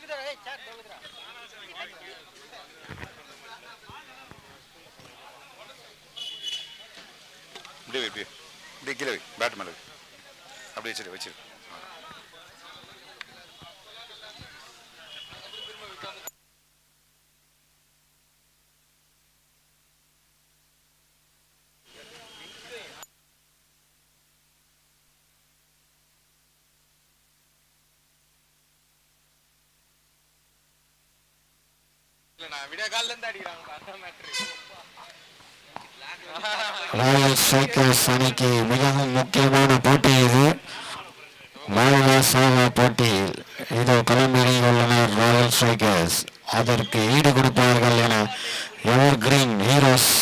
இப்படியே இப்படியே இப்படியே கீழே வை, பேட் மேலே அப்படியே வச்சிரு வச்சிரு. ராயல் ஸ்ட்ரைக்கர்ஸ் அணிக்கு மிகவும் முக்கியமான போட்டி இது. வாழ்வா சாவா போட்டி. இதோ களமிறங்கி உள்ளனர் ராயல் ஸ்ட்ரைக்கர்ஸ். அதற்கு ஈடு கொடுப்பார்கள் என எவர் கிரீன் ஹீரோஸ்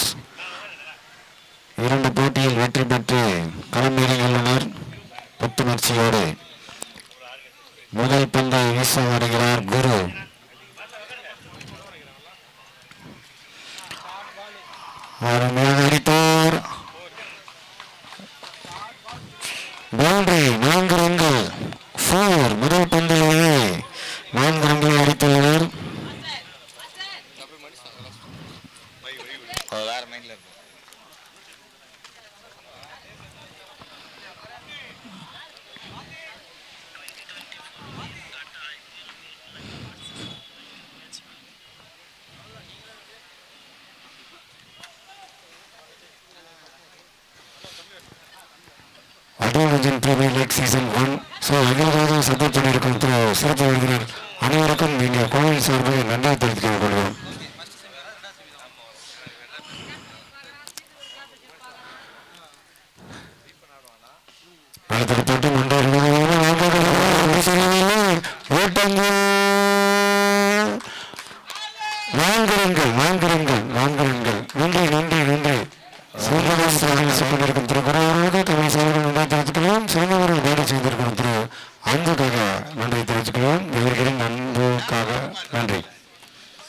2 போட்டியில் வெற்றி பெற்று களமிறங்கியுள்ளனர் புத்துணர்ச்சியோடு. முதல் பந்தை வீச வருகிறார் குரு. அருமையாக அடித்தார். பவுண்டரி. 4 ரன்கள். 4. முதல் பந்திலேயே 4 ரன்களை அடித்துள்ளனர். Premier league season 1. ஸோ எங்களுக்காக சப்போர்ட் பண்ணியிருக்கும் சிறப்பு விருந்தினர் அனைவருக்கும் நீங்கள் கோவில் சார்பாக நன்றி தெரிவித்துக் கொள்வோம். அடுத்தடுத்து நன்றி நன்றி நன்றி. கொண்டிருக்கும் திரு குருவர்களுக்கு தமிழ் சார்கள் நன்றி தெரிவித்துக்கிறோம். சிறந்தவர்கள் வேலை செய்திருக்கும் திரு அன்புக்காக நன்றி தெரிவித்துக்கிறோம். இவர்களின் அன்புக்காக நன்றி.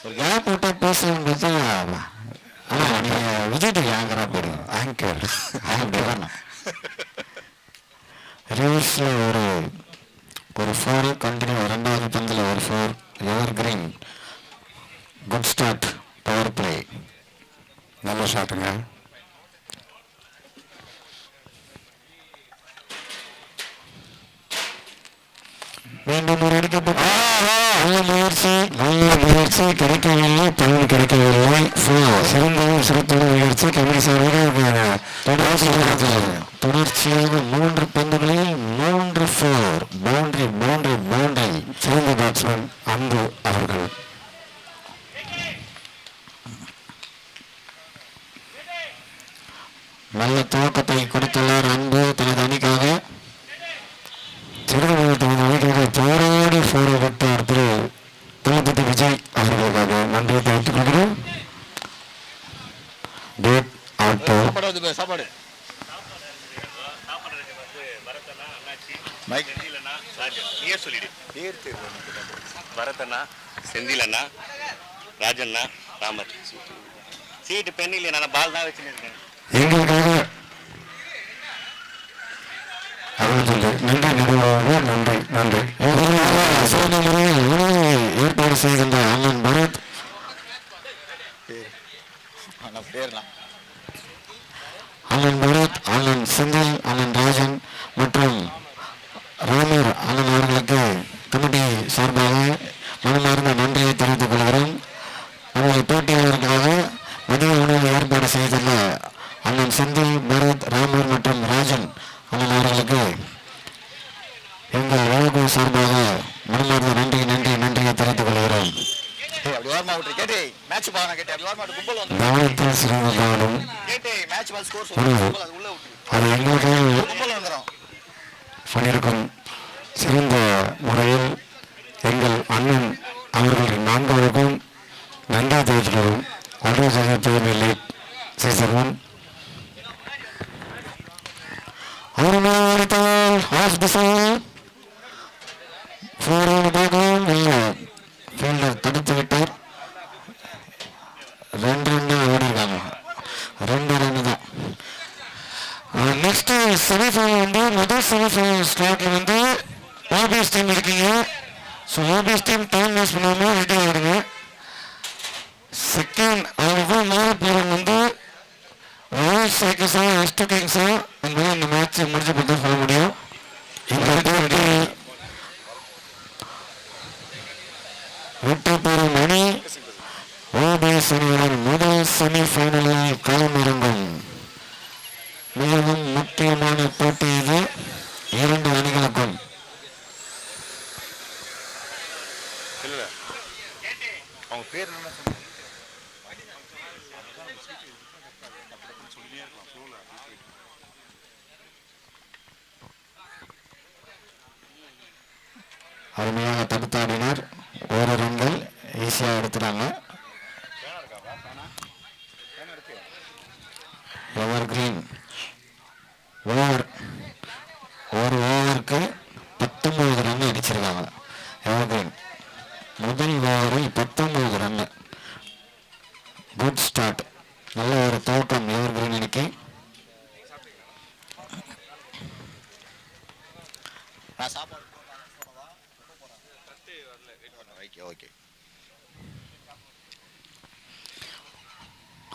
ஒரு கேப் போட்டா பேசணும் பார்த்தா நீங்கள் விஜய்க்கு ஆங்கரா போயிடும். ஆங்கர் அப்படி வரணும். ரிவர்ஸில் ஒரு 4 கண்டினியூ. 2வது பந்தில் ஒரு 4. எவர் green. Good start. Power play. நல்ல ஷாட்டுங்க. மீண்டும் ஒரு அடிக்கப்பட்ட முயற்சி கிடைக்கவில்லை. பலன் கிடைக்கவில்லை. சிறந்த முயற்சி கமிஷனராக தொடர்ச்சியாக 3 பந்துகளில் 3 4. பவுண்டரி. சிறந்த பேட்ஸ்மேன் அன்பு அவர்கள். நல்ல துவக்கத்தை கொடுத்துள்ளார் அன்பு தனது அணிக்காக. போராடி போராட்டார் திரு தளபதி விஜய் அவர்களுக்காக நன்றியை தெரிவித்துக் கொள்கிறோம். பரத்தண்ணா, செந்திலண்ணா, ராஜண்ணா, ராமர். சீட்டு பெண் இல்லையா? நான் பால் தான் வச்சுருக்கேன் எங்களுக்காக. நன்றி. ஏற்பாடு செய்கின்ற அண்ணன் பரத், அண்ணன் செந்தில், அண்ணன் ராஜன் மற்றும் ராமர் அண்ணன் அவர்களுக்கு கமிட்டி சார்பாக மனமார்ந்த நன்றியை தெரிவித்துக் கொள்கிறோம். நம்முடைய போட்டியாளர்களுக்காக மதிய உணவு ஏற்பாடு செய்துள்ள அண்ணன் செந்தில், பரத், ராமர் மற்றும் ராஜன் அண்ணன் அவர்களுக்கு எங்கள் வழக்கு சார்பாக மனமார்ந்த நன்றியை தெரிவித்துக் கொள்கிறோம். கவனத்தில் சிறந்த கவனம். அது எங்களுக்காக பண்ணியிருக்கும் சிறந்த முறையில் எங்கள் அண்ணன் அவர்கள் 4வருக்கும் நன்றி தெரிவித்துள்ளோம். Premier season 1. தடுத்து விட்டார். 2 ரன் ஓடிருக்காங்க. 2 ரன் தான். நெக்ஸ்ட் செமிஃபைனல் முதல் செமிஃபைனல் ஸ்லாட்ல ஓபிஎஸ் டீம் இருக்கீங்க. So ABS team time waste பண்ணாமல் ரெடி ஆகிடுங்க. செகண்ட் அவங்களுக்கும் மேலே போகிறவங்க வந்து ராயல் ஸ்ட்ரைக்கர்ஸா எஸ்டோ கிங்ஸா என்பதை இந்த மேட்ச் முடிஞ்ச பற்றி சொல்ல முடியும். இந்த இடத்துல வெற்றி பெறும் அணி ஓபிஎஸ் அணியுடன் முதல் செமிஃபைனலில் களமிறங்கும். மிகவும் முக்கியமான போட்டி இது இரண்டு அணிகளுக்கும். இல்லை அவங்க பேர் என்ன அருமையாக தடுத்தாடினார். ஒரு ரன்கள் ஈஸியாக எடுத்துட்டாங்க. எவர் கிரீன் ஓவர் ஒரு ஓவருக்கு 19 ரன் அடிச்சிருக்காங்க. எவர் கிரீன் முதல் ஓவரில் 19 ரன். Good start. நல்ல ஒரு தோட்டம் எவர் கிரீன் அணிக்கு.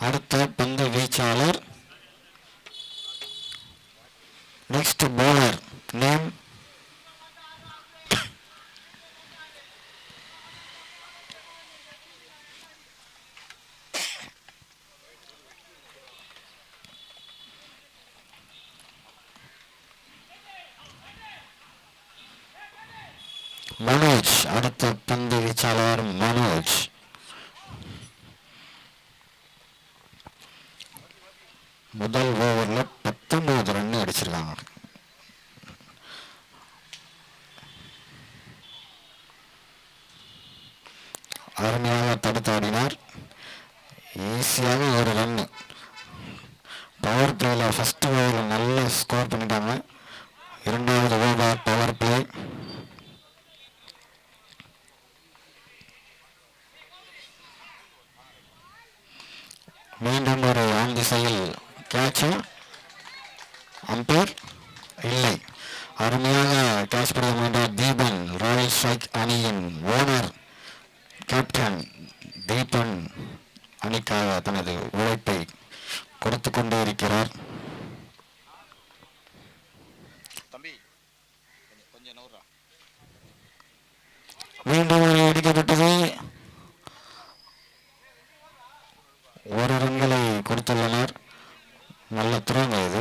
அடுத்த பந்து வீச்சாளர் நெக்ஸ்ட் பவுலர் நேம் மனோஜ். அடுத்த பந்து வீச்சாளர் மனோஜ். முதல் ஓவரில் 19 ரன் அடிச்சிருக்காங்க. அருமையாக தடுத்தாடினார். ஈஸியாக ஒரு ரன். பவர் பிளேயில் ஃபர்ஸ்ட் ஓவரில் நல்லா ஸ்கோர் பண்ணிட்டாங்க. இரண்டாவது ஓவர் பவர் பிளே. மீண்டும் ஒரு ஆன் திசையில் கேட்சா அம்பையர் இல்லை. அருமையாக கேட்ச் பண்ண முயன்றார் தீபன். ராயல் ஸ்ட்ரைக் அணியின் ஓனர் கேப்டன் தீபன் அணிக்காக தனது உழைப்பை கொடுத்து கொண்டே இருக்கிறார். மீண்டும் அடிக்கப்பட்டது. ஒரு ரன்களை கொடுத்துள்ளனர். நல்ல திறங்க இது.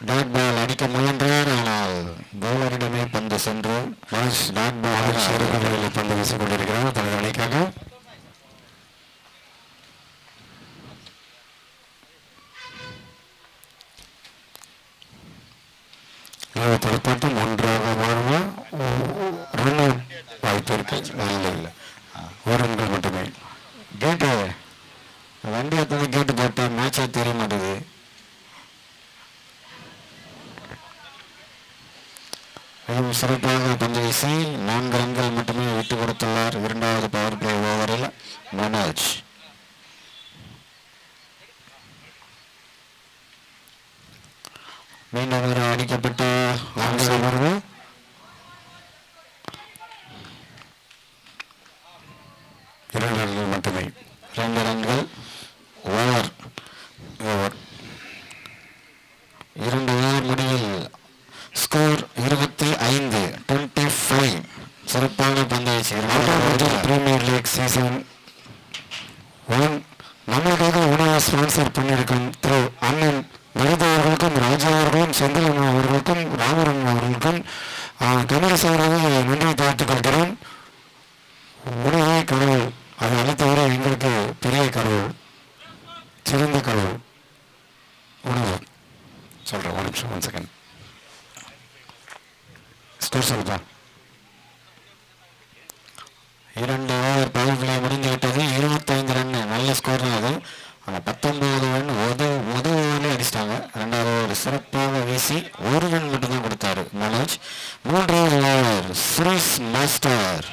டாட் பால் அடிக்க முயன்றார். ஆனால் பவுலரிடமே பந்து சென்று டாட் பால் பந்து வீசிக் கொண்டிருக்கிறார் தனது அணிக்காக. தடுப்பாட்டம் ஒன்றாக மாறுமா ரன் வாய்ப்பு இருக்கு. இல்லை ஒரு ரன்கள் மட்டுமே. கேட்டு வண்டி எத்தனை கேட்டு போட்டால் மேட்சே தெரிய மாட்டேது. மிகவும் சிறப்பாக பந்து வீசி 4 ரன்கள் மட்டுமே விட்டு கொடுத்துள்ளார் இரண்டாவது பவர் பிளே ஓவரில் மனோஜ். மீண்டும் ஒரு அடிக்கப்பட்ட வருவோம். 2 ரன்கள் மட்டுமே. 2 ரன்கள் ஓவர். 2 ஓவர் முடிவில் ஸ்கோர் 25. சிறப்பான பந்தயச்சு. பிரீமியர் லீக் சீசன் 1 நம்மளுக்காக உணவை ஸ்பான்சர் பண்ணியிருக்கோம் திரு அண்ணன் மருது அவர்களுக்கும் ராஜா அவர்களும் செந்தில் அவர்களுக்கும் ராமரன் அவர்களுக்கும் தமிழ் சாராக நன்றி பார்த்துக் கொள்கிறோம். உணவே கடவுள். அது அனைத்தவரை எங்களுக்கு பெரிய கடவுள், சிறந்த கடவுள் உணவு. சொல்கிறேன் ஒரு நிமிஷம், 1 செகண்ட். ஸ்கோர் சொல்லுப்பா. 2 ஓவர் பவர் பிளே முடிந்து விட்டது. 25 ரன். நல்ல ஸ்கோர் தான் அது. ஆனால் 19 ரன் முதல் ஓவர்லேயே அடிச்சிட்டாங்க. 2வது ஓவர் சிறப்பாக வீசி 1 ரன் மட்டும்தான் கொடுத்தாரு மனோஜ். 3வது ஓவர் சுரேஷ் மாஸ்டர்.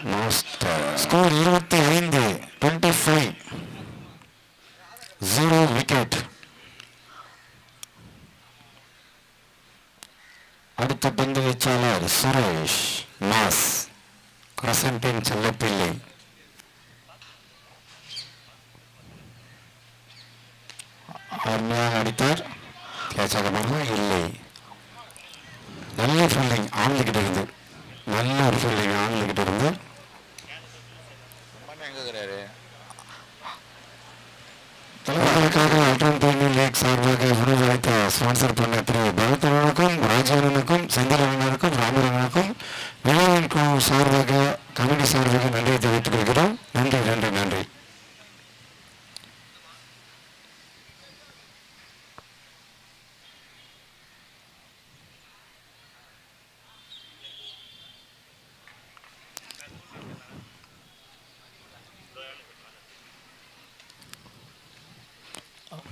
ஸ்கோர் 25. அடுத்த பந்து வீச்சாளர் சுரேஷ் மாஸ் கிரசன்டின் செல்லப்பிள்ளை. அருமையாக அடித்தார். கேட்சாகமாக இல்லை. நல்ல ஃபீல்டிங் ஆழ்ந்துகிட்டு இருந்து, நல்ல ஒரு ஃபீல்டிங் ஆழ்ந்துகிட்டு இருந்து தலைவர்களுக்காக அல்ட்ரான் பிரீமியர் லீக் சார்பாக உணவளித்த ஸ்பான்சர் பண்ண திரு பரதனுக்கும் ராஜானனுக்கும் செந்திலனுக்கும் ராமரனுக்கும் விழாவின் குழு சார்பாக கமிட்டி சார்பாக நன்றியை தெரிவித்துக் கொள்கிறோம். நன்றி நன்றி நன்றி.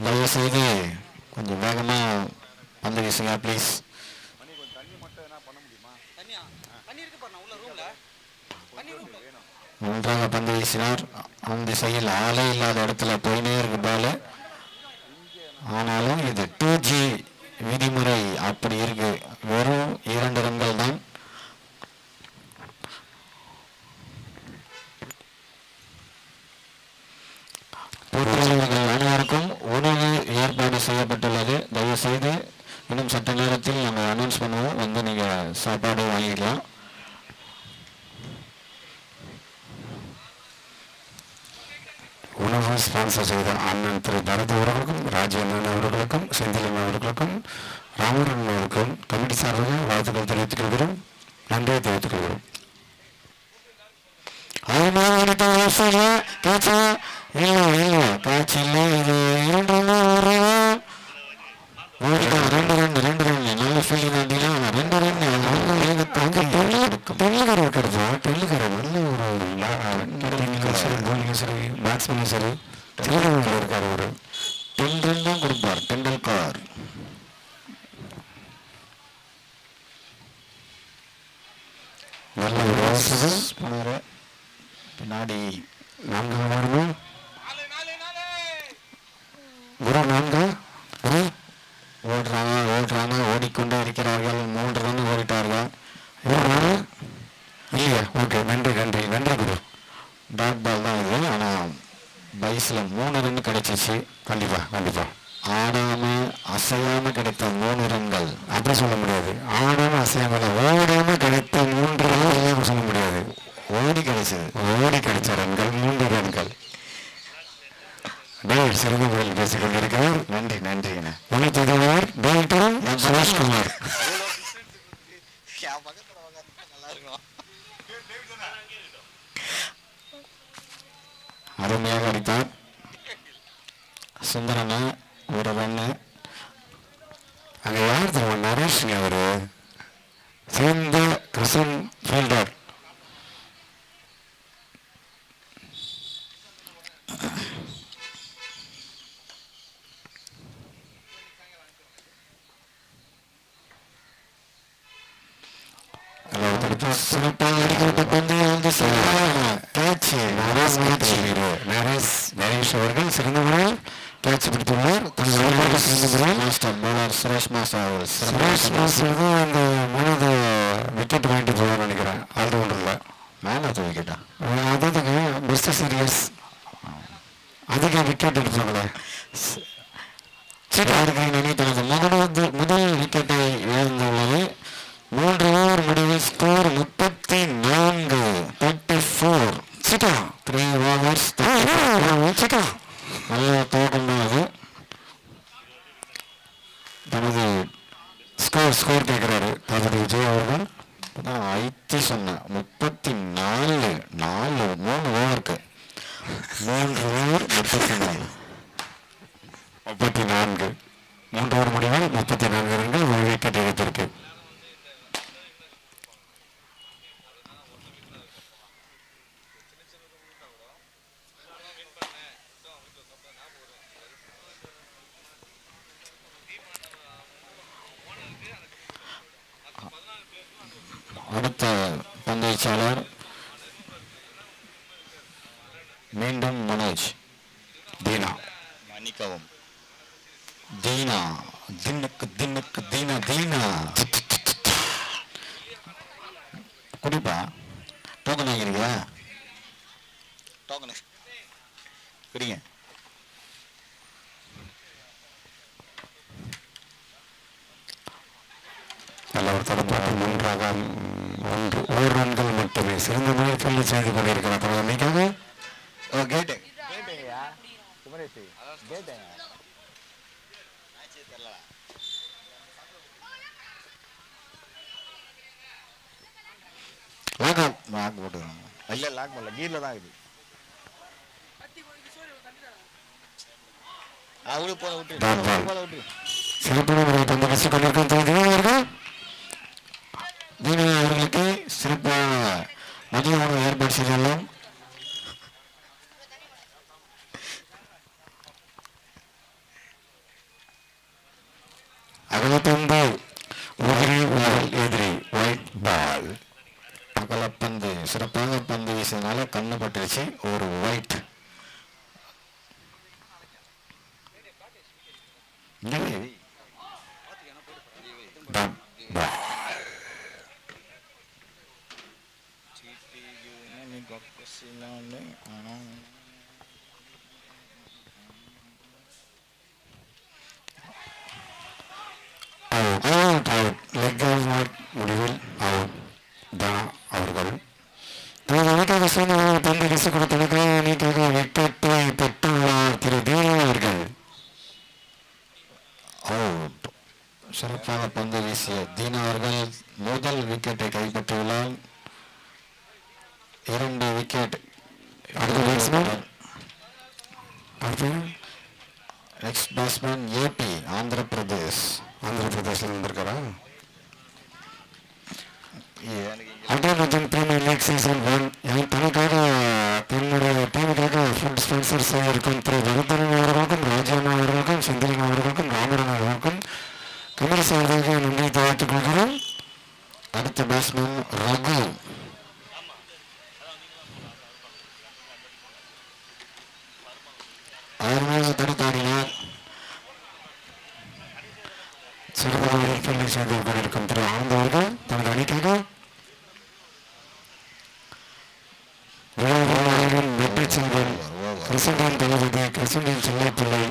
தயவு செய்து கொஞ்சம் வேகமாக பந்து வீசுங்க ப்ளீஸ். நன்றாக பந்து வீசினார். அந்த திசையில் ஆளே இல்லாத இடத்துல போயினே இருக்கு பால். ஆனாலும் இது 2G விதிமுறை அப்படி இருக்கு. வெறும் 2 ரன்கள் தான். போட்டியாளர்கள் அனைவருக்கும் உணவு ஏற்பாடு செய்யப்பட்டுள்ளது. தயவு செய்து இன்னும் சட்ட நேரத்தில் நாங்கள் அனௌன்ஸ் பண்ணுவோம், வந்து நீங்கள் சாப்பாடு வாங்கிக்கலாம். உணவு ஸ்பான்சர் செய்த அண்ணன் திரு பரத் அவர்களுக்கும் ராஜேந்திரன் அவர்களுக்கும் செந்திலன் அவர்களுக்கும் ராமரன் அவர்களுக்கும் கமிட்டி சார்பாக வாழ்த்துக்கள் தெரிவித்துக் கொள்கிறோம். நன்றியை தெரிவித்துக் கொள்கிறோம். காட்சி இல்லை. இது 2 ரன் நல்ல ஃபீல்டிங் ஆண்டினா 2 ரன் டெல்லுகர் இருக்கிறது. டெல்லுகர் நல்ல ஒரு சரி, போலிங்கும் சரி, பேட்ஸ்மேனும் சரி, திருநெல்வேலியில் இருக்கார். ஒரு 10 ரன் தான் கொடுப்பார் டெண்டுல்கர். நல்ல ஒரு வசதி பின்னாடி 4 வருமா ஒரு 4 ஓடுறாங்க ஓடிக்கொண்டே இருக்கிறார்கள். 3 ரன் ஓடிட்டார்கள். இல்லையா? ஓகே, நன்றி நன்றி நன்றி குரு. டாட் பால் தான் இது. ஆனால் பைஸில் 3 ரன் கிடைச்சிச்சு. கண்டிப்பாக கண்டிப்பாக ஆடாமல் அசையாமல் கிடைத்த 3 ரன்கள் அப்படி சொல்ல முடியாது. ஆடாமல் அசையாமல் ஓடாமல் கிடைத்த 3 ரன்கள் சொல்ல முடியாது. ஓடி கிடைச்ச ரன்கள் 3 ரன்கள். டேவிட் சிறந்த முறையில் பேசிக் கொண்டிருக்கிறார். நன்றி நன்றி. உழைத்தவர் டேவிட்டும் சுரேஷ்குமார். அருமையாக அடித்தார். சுந்தரனா ஒரு ரன்னு. அங்கே யார் தருவா? நரேஷ்ங்க. அவர் சேர்ந்த கிருஷ்ணன் ஃபீல்டர். சிறப்பாக அடிக்கப்பட்ட பந்து வந்து நரேஷ் அவர்கள் சிறந்த முறையில் கேட்ச் பிடித்துள்ளார். சுரேஷ் மாஸ் அந்த 3வது விக்கெட் வாங்கிட்டு போவான்னு நினைக்கிறேன். ஆல்ரவுண்டரில் மேன் ஆஃப் த விக்கெட்டா? அதாவதுங்க பெஸ்ட் சீரியஸ் அதிக விக்கெட் எடுத்தாங்களே தனது முதல் விக்கெட்டை இழந்துள்ளது. 3 ஓவர் முடிவில் ஸ்கோர் 34. 3 ஓவர்ஸ் நல்ல துவக்கம் தான் அது. தனது ஸ்கோர் கேட்குறாரு தளபதி விஜய் அவர்கள். ஐத்தி சொன்ன 34 3 ஓவருக்கு 3 ஓவர் 34 3 ஓவர் முடிவில் 34 ரன்கள், 1 விக்கெட் எடுத்திருக்கு. அடுத்த பந்தயச்சாளர் மீண்டும் மனோஜ். தீனா மன்னிக்கவும். தீனா தின்னுக்கு தின்னுக்கு தீனா தீனா குடிப்பா. டோக்கன் வாங்கிருக்கியா? டோக்கனு குடிங்க. நல்லவர் தடுப்பாட்டம் ஒன்றாக 1 ரன்கள் மட்டுமே சிறந்த முயற்சியில் செய்து கொண்டிருக்கிறார். தலைமைக்காக கேட்டு லாக் போட்டுருக்காங்க. இல்லை லாக் பண்ணல, கீரில் தான் இருக்குது. சிறப்பான முறையில் பந்து வீசிக் கொண்டிருக்கும் தீனா அவர்களுக்கு சிறப்பான மதிய உணவு ஏற்பாடு செய்துள்ளோம். அகலப்பந்து எதிரி ஒயிட் பால். அகலப்பந்து சிறப்பாக பந்து வீசினால கண்ணு பட்டுருச்சு. ஒரு ஒயிட். முடிவில் அவர்கள் பந்து வீசி கொடுத்ததுக்கு அணிக்காக விக்கெட்டை பெற்றுள்ளார் திரு தீனா அவர்கள். சிறப்பாக பந்து வீசிய தீனா அவர்கள் முதல் விக்கெட்டை கைப்பற்றியுள்ளார். 2 wicket. Next batsman AP Andhra பிரதேசில் வந்திருக்காரா? அல்ட்ராமஜன் பிரீமியர் லீக் சீசன் 1 தனக்காக தன்னுடைய டீமுக்காக ஃபுட் ஸ்பான்சர் செய்திருக்கும் திரு வரதன் அவர்களுக்கும் ராஜாமா அவர்களுக்கும் செந்திலிங்க அவர்களுக்கும் ராமரன் அவர்களுக்கும் கமரி சார்பாக நன்றி தெரிவித்துக் கொள்கிறோம். அடுத்த பேட்ஸ்மேன் ரகு. அருமையாக தடுத்தாடினார். சிறப்பாக செய்து கொண்டிருக்கும் திரு ஆனந்த் அவர்கள் தனது அணிக்காக வெற்றி செல்வன் கிருஷ்ணன் தளபதி கிருஷ்ணன் செல்லப்பிள்ளை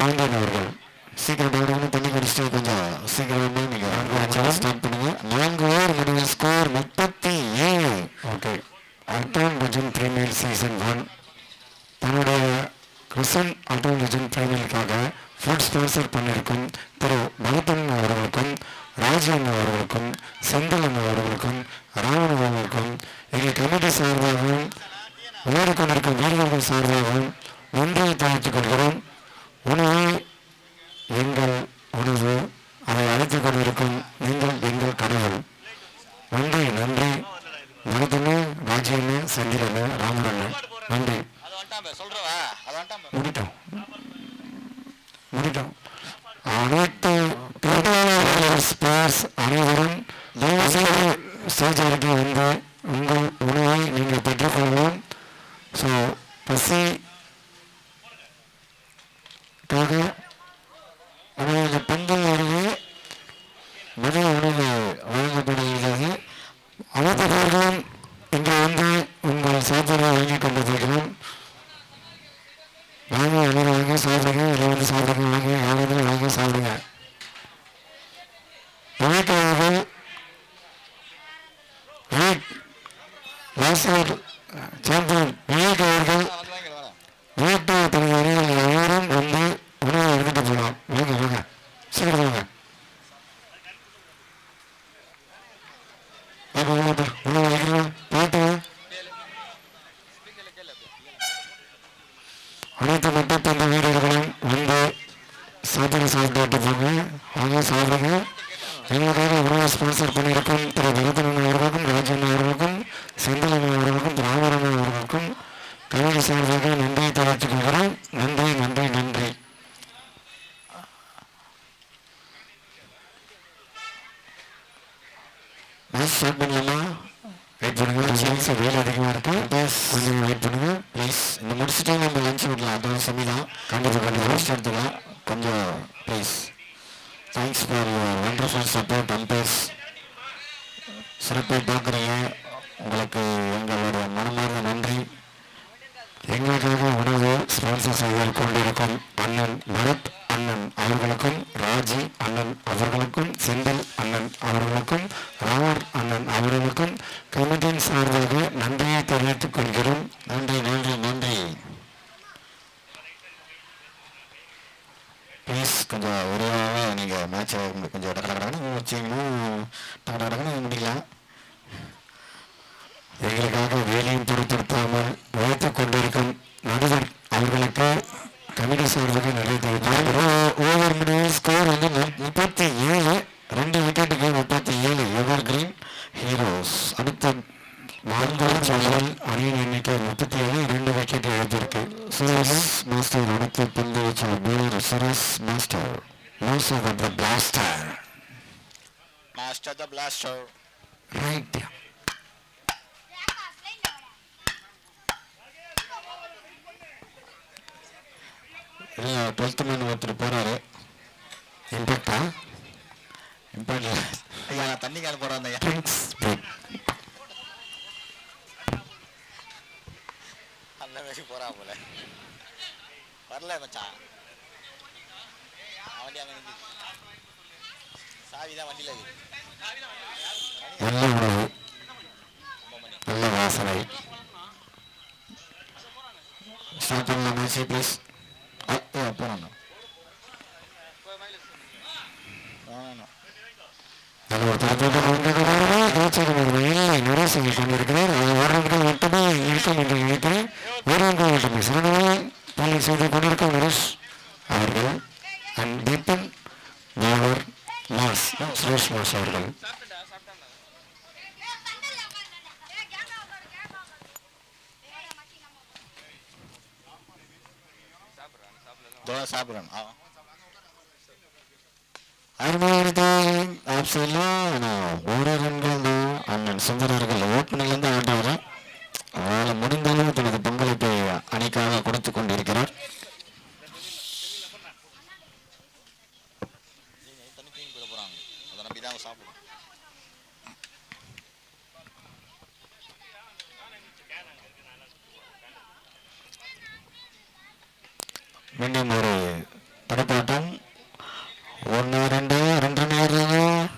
ஆண்டியன் அவர்கள் சீக்கிரம் தண்ணி குடிச்சிட்டு கொஞ்சம் சீக்கிரமா நீங்க ஸ்டார்ட் பண்ணுங்க. 4 ஓவர் முடிவு ஸ்கோர் 37. ஓகே. அல்ட்ரான் பஜன் பிரீமியர் சீசன் 1 தன்னுடைய கிருஷ்ணன் அல்ட்ரான் பஜன் பிரீமியருக்காக ஃபுட் ஸ்பான்சர் பண்ணியிருக்கும் திரு பகத்தன் அவர்களுக்கும் ராஜன் அவர்களுக்கும் செந்தலன் அவர்களுக்கும் ராமன் அவர்களுக்கும் எங்கள் கமிட்டி சார்பாகவும் விளையாடி கொண்டிருக்கும் வீரர்கள் சார்பாகவும் நன்றியை தெரிவித்துக் கொள்கிறோம். உணவு எங்கள் உணவு, அதை அழைத்துக் கொண்டிருக்கும் நீங்கள் எங்கள் கடவுள். நன்றி நன்றி. பகத்தன்னு ராஜ்யன்னு செந்திலன்னு ராமரண்ணு நன்றி. முடிட்டோம். அனைத்து ஸ்போர்ட்ஸ் அனைவரும் ஸ்டேஜருக்கு வந்து உங்கள் உணவை நீங்கள் பெற்றுக்கொள்வோம். ஸோ பசிக்காக உணவு பந்தில் அருகே மதிய உணவு வழங்கப்படுகிறது. அனைத்து பேர்களும் இங்கே வந்து உங்கள் சாப்பாடுகளை வாங்கி கொண்டிருக்கிறோம். வாங்கி அனைவரும் வாங்கி சாப்பிடுங்க. இதில் வந்து சாப்பிடுங்க. வாங்கி யாரும் வாங்கி சாப்பிடுங்க. விவேகானந்தர்கள் சாம்பியன் விவேக் அவர்கள் வீட்டு தனது அணிகள் யாரும் வந்து உணவை எடுத்துட்டு போகலாம். வாங்க சீக்கிரம் வாங்க. உணவு வைக்கிறோம் போட்டு அனைத்து மட்டப்பந்த வீரர்களும் வந்து சாப்பிட்டு போங்க. அவங்க சாப்பிடுங்க. எங்களுக்காக உணவை ஸ்பான்சர் பண்ணியிருக்கும் திரு பரதன் அவர்களுக்கும் ராஜன் அவர்களுக்கும் செந்திலன் அவர்களுக்கும் ராமரன் அவர்களுக்கும் கமிட்டி சார்பாக நன்றியை தெரிவித்துக் கொள்கிறோம். நன்றி நன்றி நன்றி. மேட்ச் ஸ்டார்ட் பண்ணலாமா? வெயிட் பண்ணுங்க. வேலை அதிகமாக இருக்கு. கொஞ்சம் வெயிட் பண்ணுங்க ப்ளீஸ். இந்த முடிச்சுட்டு நம்ம லஞ்ச் விடலாம். அதோட சமி தான். கண்டிப்பாக ரெஸ்ட் எடுத்துக்கலாம். கொஞ்சம் please. Thanks for your wonderful support umpires. சிறப்பாக பார்க்குறீங்க. உங்களுக்கு எங்களுடைய மனமார்ந்த நன்றி. எங்களுக்காக உணவு ஸ்பான்சர் செய்து கொண்டிருக்கும் அண்ணன் பரத் அண்ணன் அவர்களுக்கும், ராஜி அண்ணன் அவர்களுக்கும், செந்தில் அண்ணன் அவர்களுக்கும், ராமர் அண்ணன் அவர்களுக்கும் கமிட்டியின் சார்பாக நன்றியை தெரிவித்துக் கொள்கிறோம். நன்றி நன்றி நன்றி. ப்ளீஸ் கொஞ்சம் விரைவாக நீங்கள் மேட்சை கொஞ்சம் டக்கடக்கடன்னு வச்சிங்கன்னா டக்கடக்கடன்னு முடியலாம். எங்களுக்காக வேலையும் பொருட்படுத்தாமல் உழைத்துக் கொண்டிருக்கும் நடுவர் அவர்களுக்கு கமிட்டி சார்பாக நிறைய தெரிவித்தார். ஓவர் முடிவு ஸ்கோர் வந்து 37, 2 விக்கெட்டுக்கு 37. எவர் கிரீன் ஹீரோஸ் அடுத்த 4 ஓவரில் அணியின் எண்ணிக்கை 37, 2 விக்கெட் இழப்பிற்கு. சுரேஷ் மாஸ்டர் அடுத்த பந்து வச்ச பவுலர் சுரேஷ் மாஸ்டர். மாஸ்டர் த பிளாஸ்டர். மாஸ்டர் த பிளாஸ்டர். ரைட். இல்லை 12th மேன் ஒருத்தர் போகிறாரு. இம்பேக்டா? இம்பேக்ட் ஐயா நான் தண்ணி கால் போகிறேன் ஐயா. அந்த மாதிரி போகிறா போல வரல மச்சான். வண்டி அங்கே நிற்கிது. சாவி தான் வண்டியில் இருக்குது. நல்ல உணவு, நல்ல வாசனை. ஸ்டார்ட் பண்ணலாம் மேட்ச் ப்ளீஸ். போகிறாங்க. நல்ல ஒரு நரேசங்கள் கொண்டிருக்கிறார். ஒருவர்கள் மட்டுமே இருக்கும் என்று நினைக்கிறேன். ஒருவர்கள் மட்டுமே சிறந்தவரை பள்ளி செய்து கொண்டிருக்கும் நரேஷ் அவர்கள் and Deepan bowler mass Suresh mass அவர்கள். சாப்பிட்றேன். ஒரு ரன்கள் தான் அண்ணன் சுந்தரர்கள் ஓப்பனிலிருந்து ஆண்டவர். அவரால் முடிந்த அளவு தனது பங்களிப்பை அணிக்காக கொடுத்து கொண்டிருக்கிறார். அதை நம்பி தான் சாப்பிடுவோம். மீண்டும் ஒரு தடுப்பாட்டம். 1 2 2 நேரம்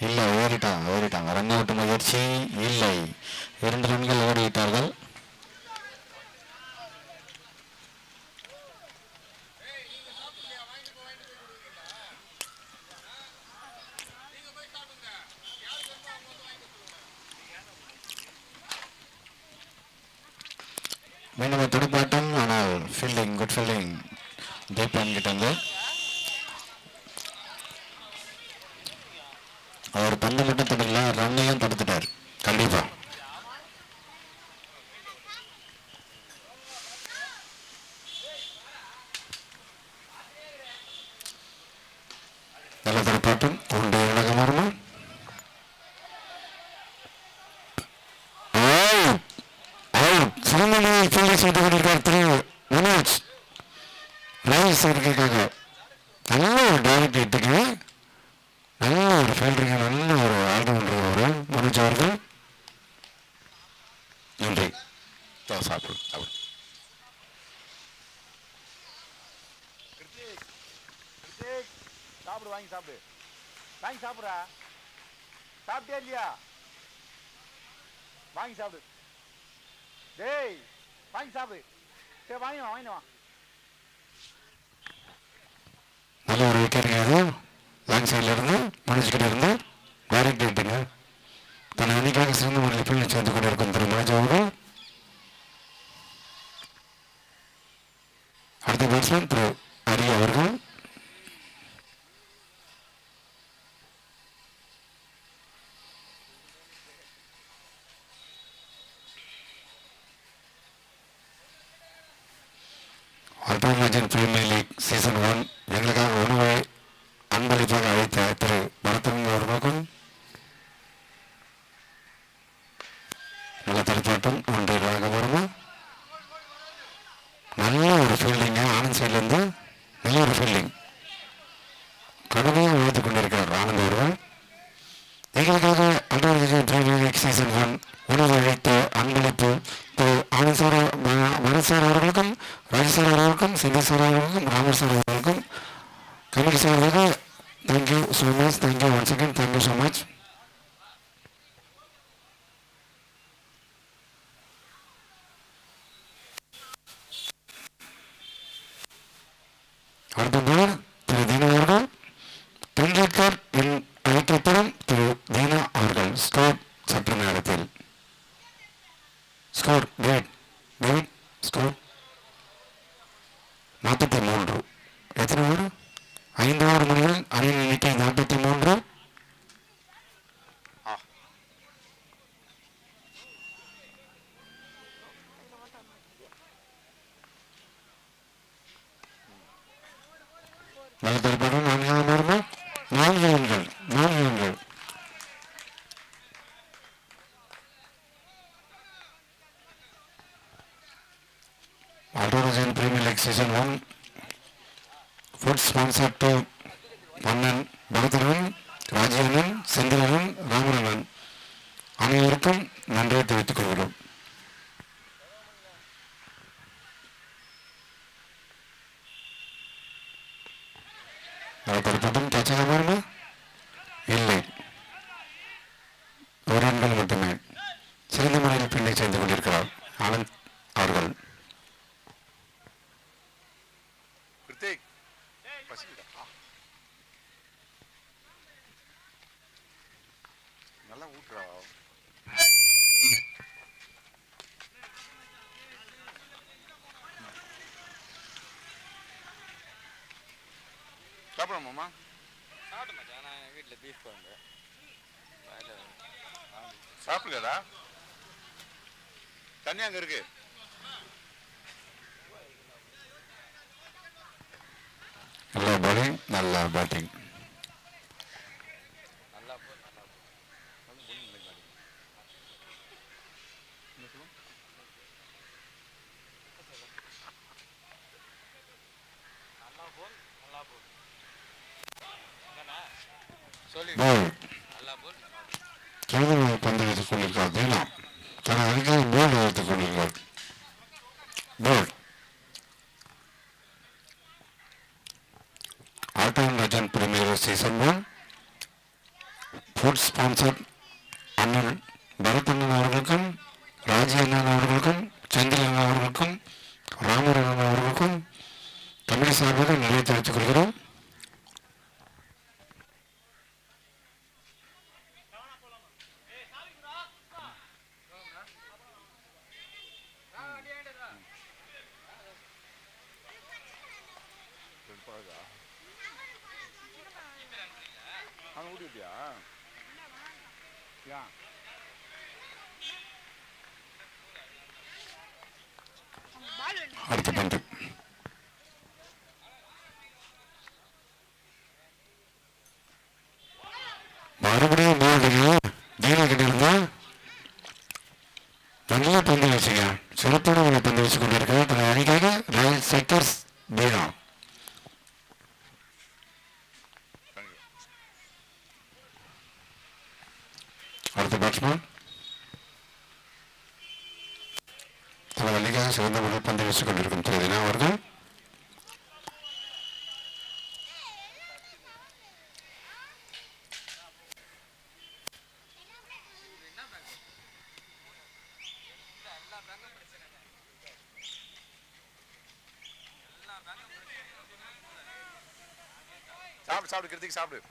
இல்லை, ஓடிட்டாங்க. ரன் அவுட் முயற்சி இல்லை. 2 ரன்கள் ஓடிவிட்டார்கள். மீண்டும் துடுப்பாட்டம். ஆனால் ஃபீல்டிங், குட் ஃபீல்டிங் தீபன் கிட்ட வந்து. அவர் பந்து மட்டும் தடுக்கல, ரன்னையும் தடுத்துட்டார். கண்டிப்பா நல்ல துடுப்பாட்டம். ஒன்று இலகமாறுமா சிறந்த ஃபீல்டிங் செய்து கொண்டிருக்கார் திரு மனோஜ் ராஜேஷ் அவர்களுக்காக. நல்ல ஒரு டைரக்ட் ஹிட்டுக்கு, நல்ல ஒரு ஃபீல்டிங், நல்ல ஒரு ஆல்ரவுண்டர் அவர் மனோஜ் அவர்கள். நன்றி. சாப்பிடு வாங்கி சாப்பிடு. வாங்கி சாப்பிட்றா. சாப்பிட்டே இல்லையா? வாங்கி சாப்பிடு. டேய் வாங்கி சாப்பிடு. சரி வாங்கினவா. நல்ல ஒரு விக்கெட்டுங்க. லாங் சைடில் இருந்து மனோஜ் கிட்ட இருந்து டைரக்ட் ஹிட்டுங்க. தன் அணிக்காக சிறந்த முறையில் ஃபீல்டிங் செய்து கொண்டிருக்கும் திரு மனோஜ் அவர்கள். அடுத்த பேட்ஸ்மேன் திரு ஹரி அவர்கள். அல்ட்ராமேஜன் பிரீமியர் லீக் சீசன் 1 எங்களுக்காக உணவை அன்பளிப்பாக அழைத்த திரு பரதன் அவர்களுக்கும் நல்ல தடுப்பாட்டம். ஒன்று ராகவர்மா. நல்ல ஒரு ஃபீல்டிங்க. ஆனந்த் சைட்லேருந்து நல்ல ஒரு ஃபீல்டிங். கடுமையாக உழைத்துக் கொண்டிருக்கிறார் ஆனந்த் அவர்கள். எங்களுக்காக திரு ஆனந்த் சார் பரத் சார் அவர்களுக்கும் ராஜ் சார் அவர்களுக்கும் செந்தில் சார் அவர்களுக்கும் ராமர் சார் அவர்களுக்கும் கமிட்டி சார்பாக thank you so much. Thank you once again. Thank you so much. அடுத்ததாக திரு தீனா அவர்கள் டெண்டுல்கர் என் அழைக்கப்படும் திரு தீனா அவர்கள் ஸ்கோர் சற்று நேரத்தில் ஸ்கோர் கிரேட் ஸ்கோர் 43. எத்தனை ஓவர்? 5 ஓவர் முடிவில் அணியின் எண்ணிக்கை 43. வலத்தரப்படும் 4ஆம் ஓவர் 4 ரன்கள். Altorajan Premier League Season 1 Food sponsored to Pannan பரதனன், ராஜீவனன், செந்திலனன், ராமரனன் அனைவருக்கும் நன்றியை தெரிவித்துக் கொள்கிறோம். வலத்தரப்படும் கேட்சகமாறுமா? இல்லை, 1 ரன்கள் மட்டுமே. சிறந்த முறையில் பின்னே சேர்ந்து கொண்டிருக்கிறார் ஆனந்த் அவர்கள். நல்லா ஊட்டுறா. சாப்பிடலாமாம்மா? சாப்பிட்டு மச்சான், நான் வீட்டில் பீஃப் குழம்பு சாப்பிடலடா. தண்ணி அங்கே இருக்கு. நல்ல bowling, நல்ல batting. நல்லா சொல்லி Ball. நல்லா போல் கேவல பந்து வைத்துக் கொண்டிருக்கார் தீனா. தன் அருகே போல் வைத்துக் கொண்டிருக்கார். போல் ஆட்டோராஜன் பிரீமியர் சீசன் 1 ஃபுட் ஸ்பான்சர் அண்ணன் பரதண்ணன் அவர்களுக்கும் ராஜி அண்ணன் அவர்களுக்கும் செந்தில் அவர்களுக்கும் ராமரன் அவர்களுக்கும் தமிழ் சார்பாக நிறைய தெரிவித்துக் கொள்கிறோம். அவன் ஊட்டி விட்டியா? ஏன் அடுத்த பந்து மறுபடியும் தீனா கிட்டிருந்தா நல்ல பந்து வச்சுங்க. சிறப்பான ஒரு பந்து வச்சு கொண்டிருக்க தன் அணிக்காக ராயல் செக்டர்ஸ் தீனா. அடுத்த பேட்ஸ்மேன் தனது அணிக்காக சிறந்த ஒரு பந்து வச்சு கொண்டிருக்கும் திரு தீனா அவர்கள். சாப்பிடு சாப்பிடு கிருத்திக்கு சாப்பிடு.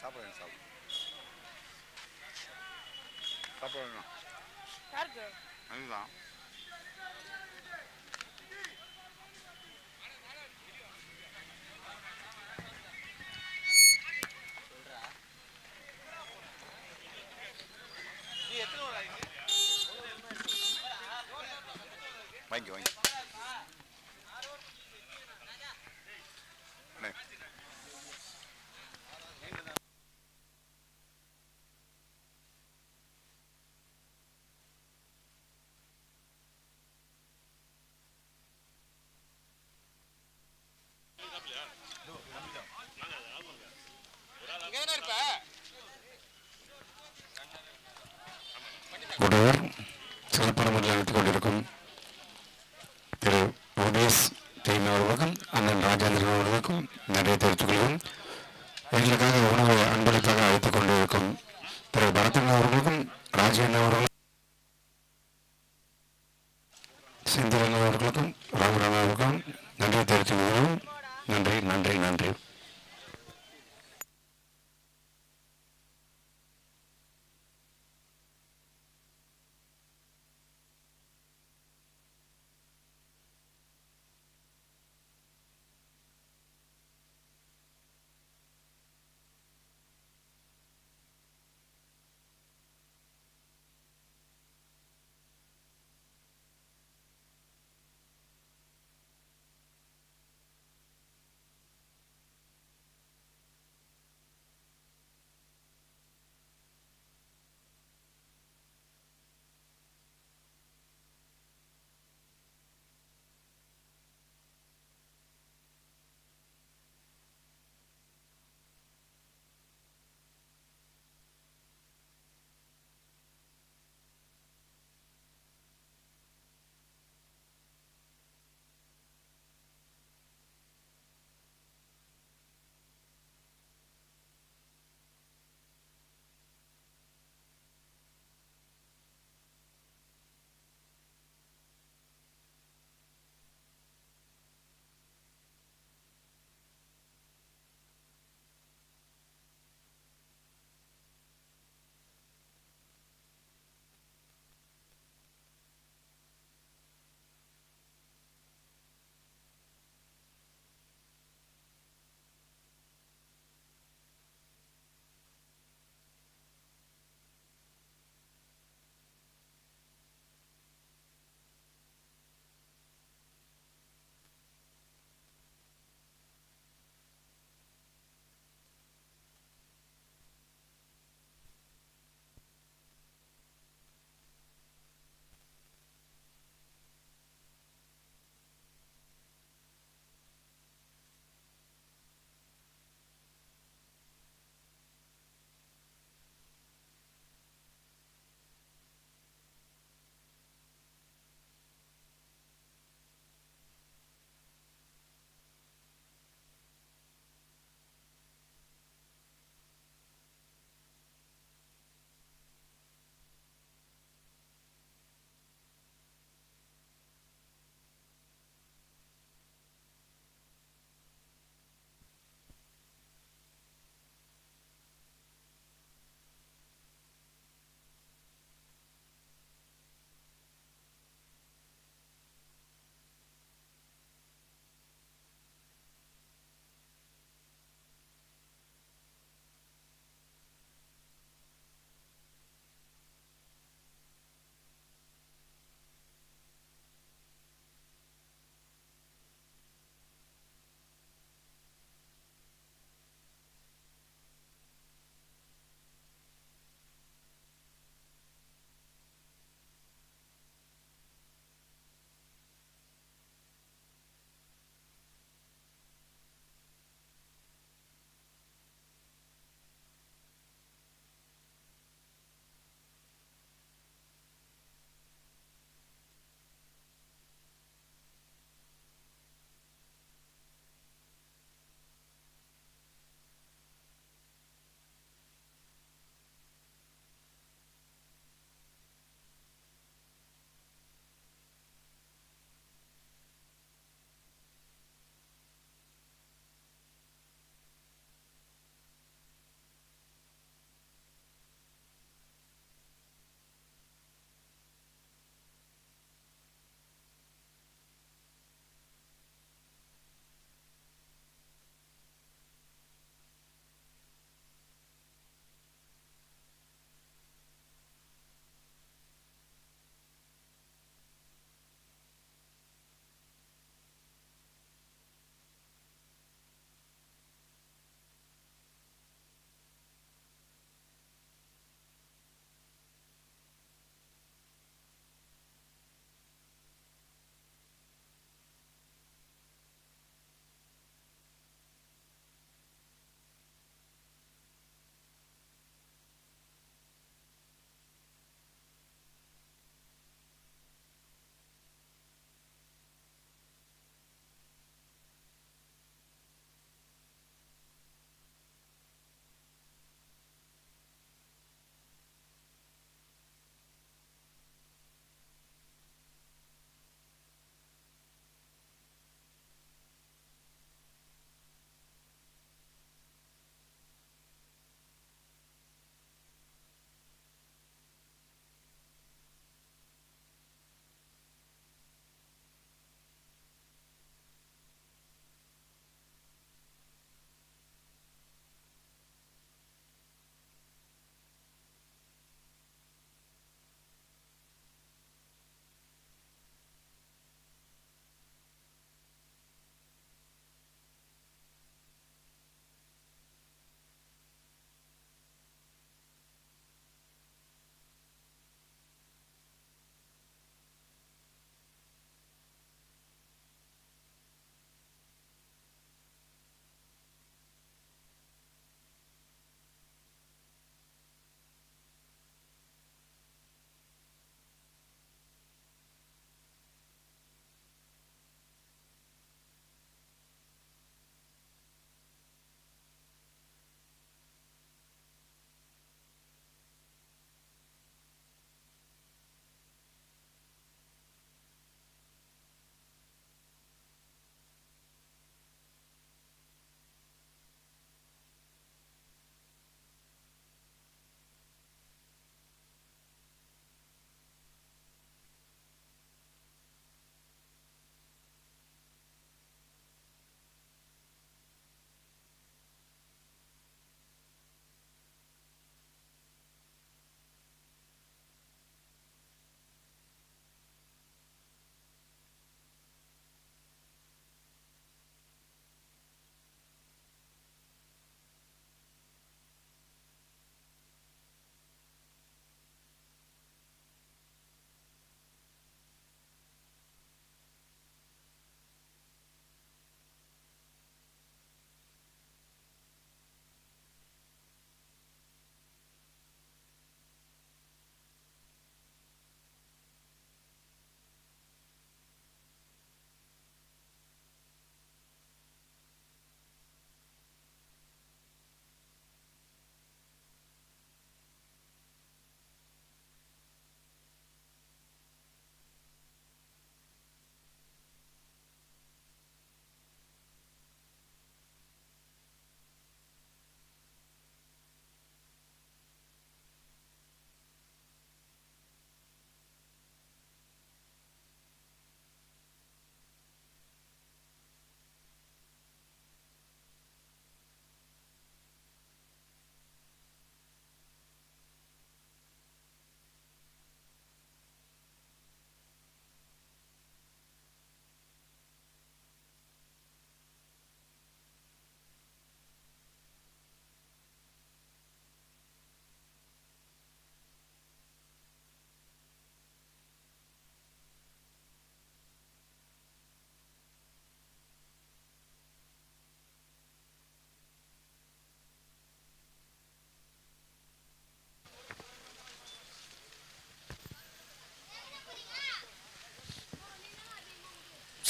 சாப்பிட சாப்பிடு சாப்பிட அதுதான். வாங்கி வாங்கி ஒரு ஓவர் செந்தில் அவர்களுக்கும் ராமராம அவர்களுக்கும் நன்றி தெரிவித்துக் கொள்கிறோம். நன்றி நன்றி நன்றி.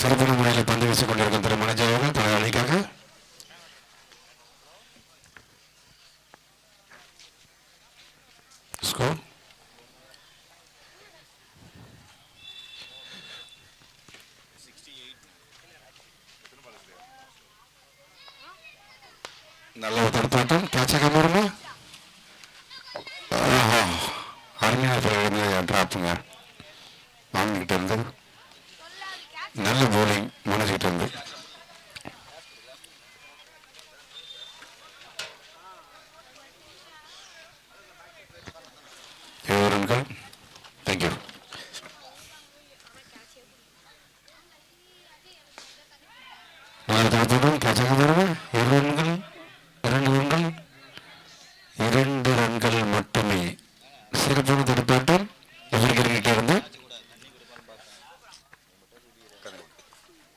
சிறப்பான முறையில் பந்து வீசிக் கொண்டிருக்கும் திரு மனோஜ் அவர்கள் தனது அணிக்காக ஸ்கோர் நல்ல ஒரு தடுப்பாட்டம். கேட்சாக வருமா? அருமையாக டிராப்புங்க. வாங்கிக்கிட்டு இருந்து நல்ல போலிங் மனசுக்கிட்டு இருந்து. ரன்கள். தேங்க்யூ. கேட்சாக வருமா? 2 ரன்கள், 2 ரன்கள், 2 ரன்கள் மட்டுமே. சிறப்பான தடுப்பாட்டம் எதிர்கிட்ட இருந்து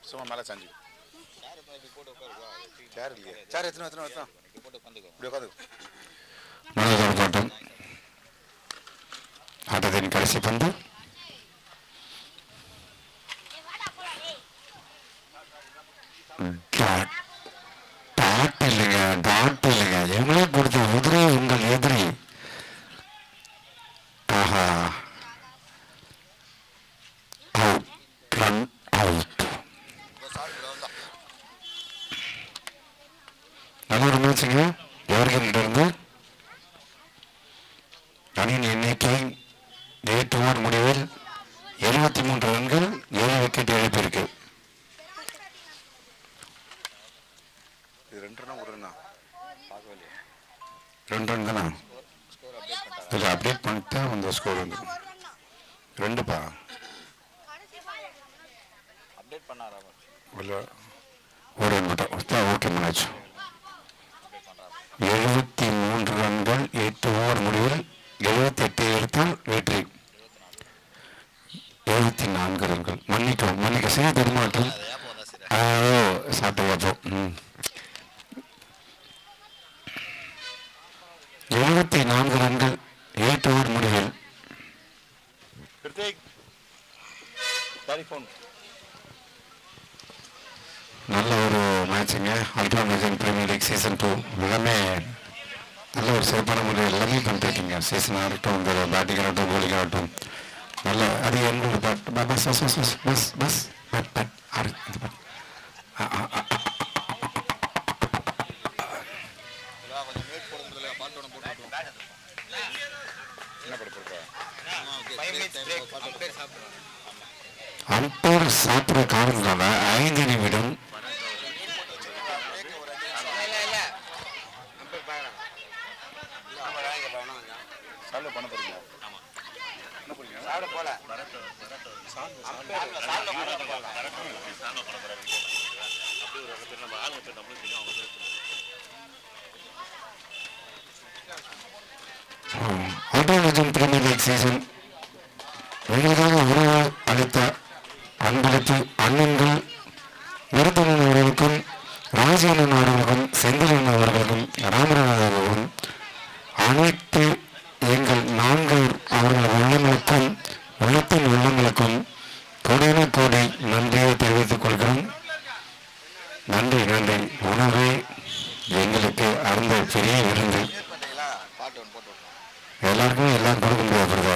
சும்மா மேலே சாஞ்சி சேர் இல்லையே, சேர் எத்தனை எத்தனை எத்தனை இப்படி உட்காந்து. நல்ல தடுப்பாட்டம். ஆட்டத்தின் கடைசி பந்து. டாட் இல்லைங்க, டாட் இல்லைங்க. எவ்வளோ கொடுத்த எதிரி உங்கள் எதிரி. ஆஹா, அவுட், ரன் அவுட். நல்ல ஒரு மேட்சுங்க. எவர்கிட்ட இருந்து அணியின் எண்ணிக்கை 8 ஓவர் முடிவில் 73 ரன்கள், 7 விக்கெட் இழப்பிற்கு. இது 2 ரன்னா 1 ரன்னா பார்க்கவே இல்லையா? 2 ரன் தானே? இதில் அப்டேட் பண்ணிட்டா அந்த ஸ்கோர் வந்து 2பா. அப்டேட் பண்ணாரா? இல்லை, ஒரு ரன் மட்டும். Okay match. 73 ரன்கள் 8 ஓவர் முடிவில் 78 எடுத்தால் வெற்றி. 74 ரன்கள். மன்னிக்க செய்ய தருமாற்றம். சாப்பிட்டு 74 ரன்கள் 8 ஓவர் முடிவில். நல்ல ஒரு மேட்சுங்க. Ultra major premier league season 2 எல்லாமே நல்ல ஒரு சிறப்பான முறையில் எல்லாமே பண்ணிருக்கீங்க. சீசன் ஆகட்டும், இந்த பேட்டிங் ஆகட்டும், போலிங் ஆகட்டும், நல்ல அது எங்களோட bus bus bus bus bus but but ஆறு இது பட் அம்பேர் சாப்பிட்ற காரணத்தால 5 நிமிடம் பண்ண போறீங்களா? Ultra major premier league season எங்களுக்காக உணவு அளித்த அன்பளிப்பு அண்ணன்கள் நிறுத்தனன் அவர்களுக்கும், ராஜேந்திரன் அவர்களுக்கும், செந்திலன் அவர்களுக்கும், ராமநாதன் அவர்களுக்கும், அனைத்து எங்கள் 4 அவர்கள் உள்ளங்களுக்கும், உள்ளத்தின் உள்ளங்களுக்கும் கோடான கோடி நன்றியை தெரிவித்துக் கொள்கிறோம். நன்றி நன்றி. உணவே எங்களுக்கு அருந்த பெரிய விருந்து. எல்லாருக்குமே எல்லாம் கொடுக்க முடியாது.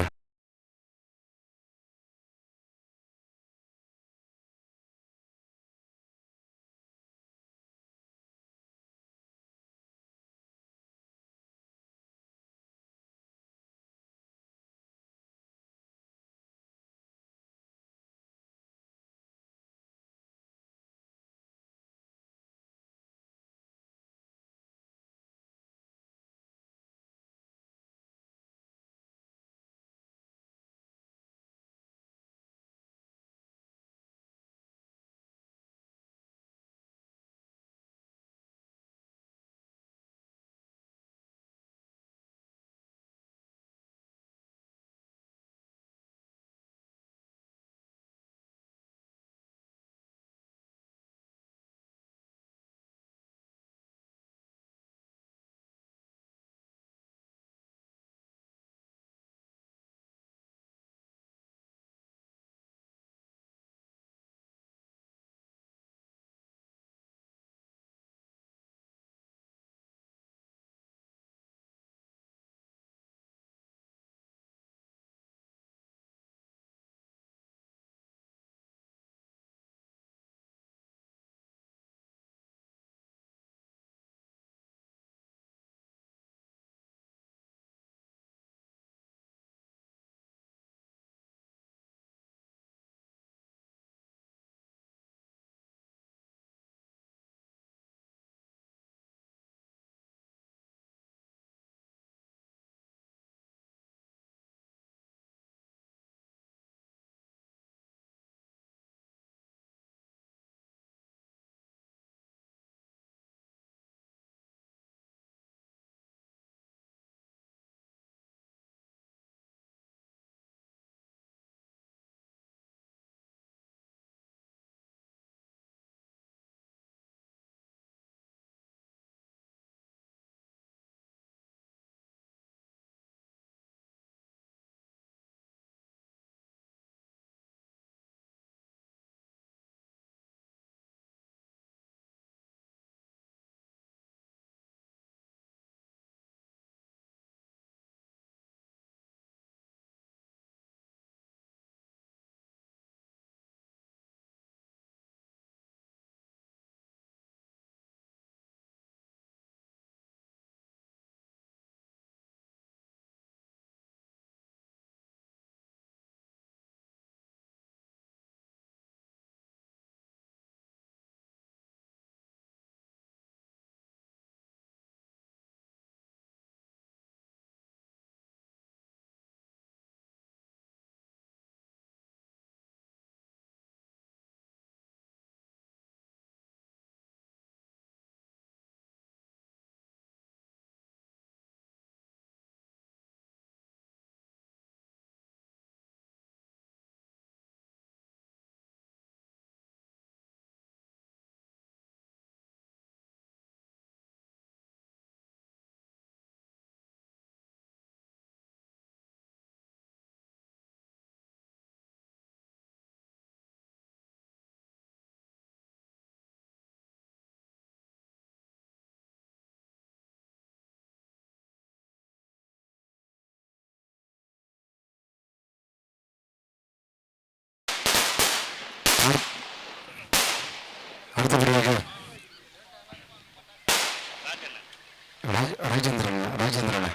ராஜேந்திரன் ராஜேந்திரன்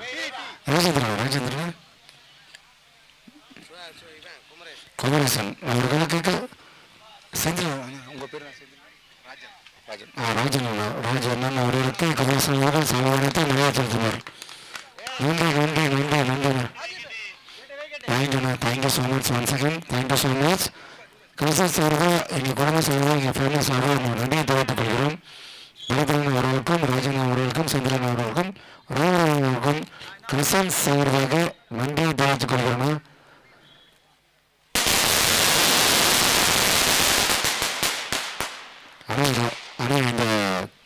ராஜேந்திரன் ராஜேந்திரன் குமரேசன் அவர்களுக்கு செந்தில் உங்கள் பேர் ராஜன் ராஜன் அவர்களுக்கு குமரேசன் அவர்கள் சமாதானத்தை நிறைவேற்றினார். நன்றி நன்றி நன்றி நன்றி. தேங்க்யூண்ணா, thank you so much once again, thank you so much. கிறிஸ்தவ சார்பாக எங்கள் குடும்ப சார்பாக எங்கள் ஃபேமிலி சார்பாக நம்ம நன்றியை தெரிவித்துக் கொள்கிறோம். பரதன் அவர்களுக்கும் ராஜன் அவர்களுக்கும் சந்திரன் அவர்களுக்கும் ராமன் அவர்களுக்கும் கிறிஸ்தவன் சார்பாக நன்றியை தெரிவித்துக் கொள்கிறோம். ஆனால் இந்த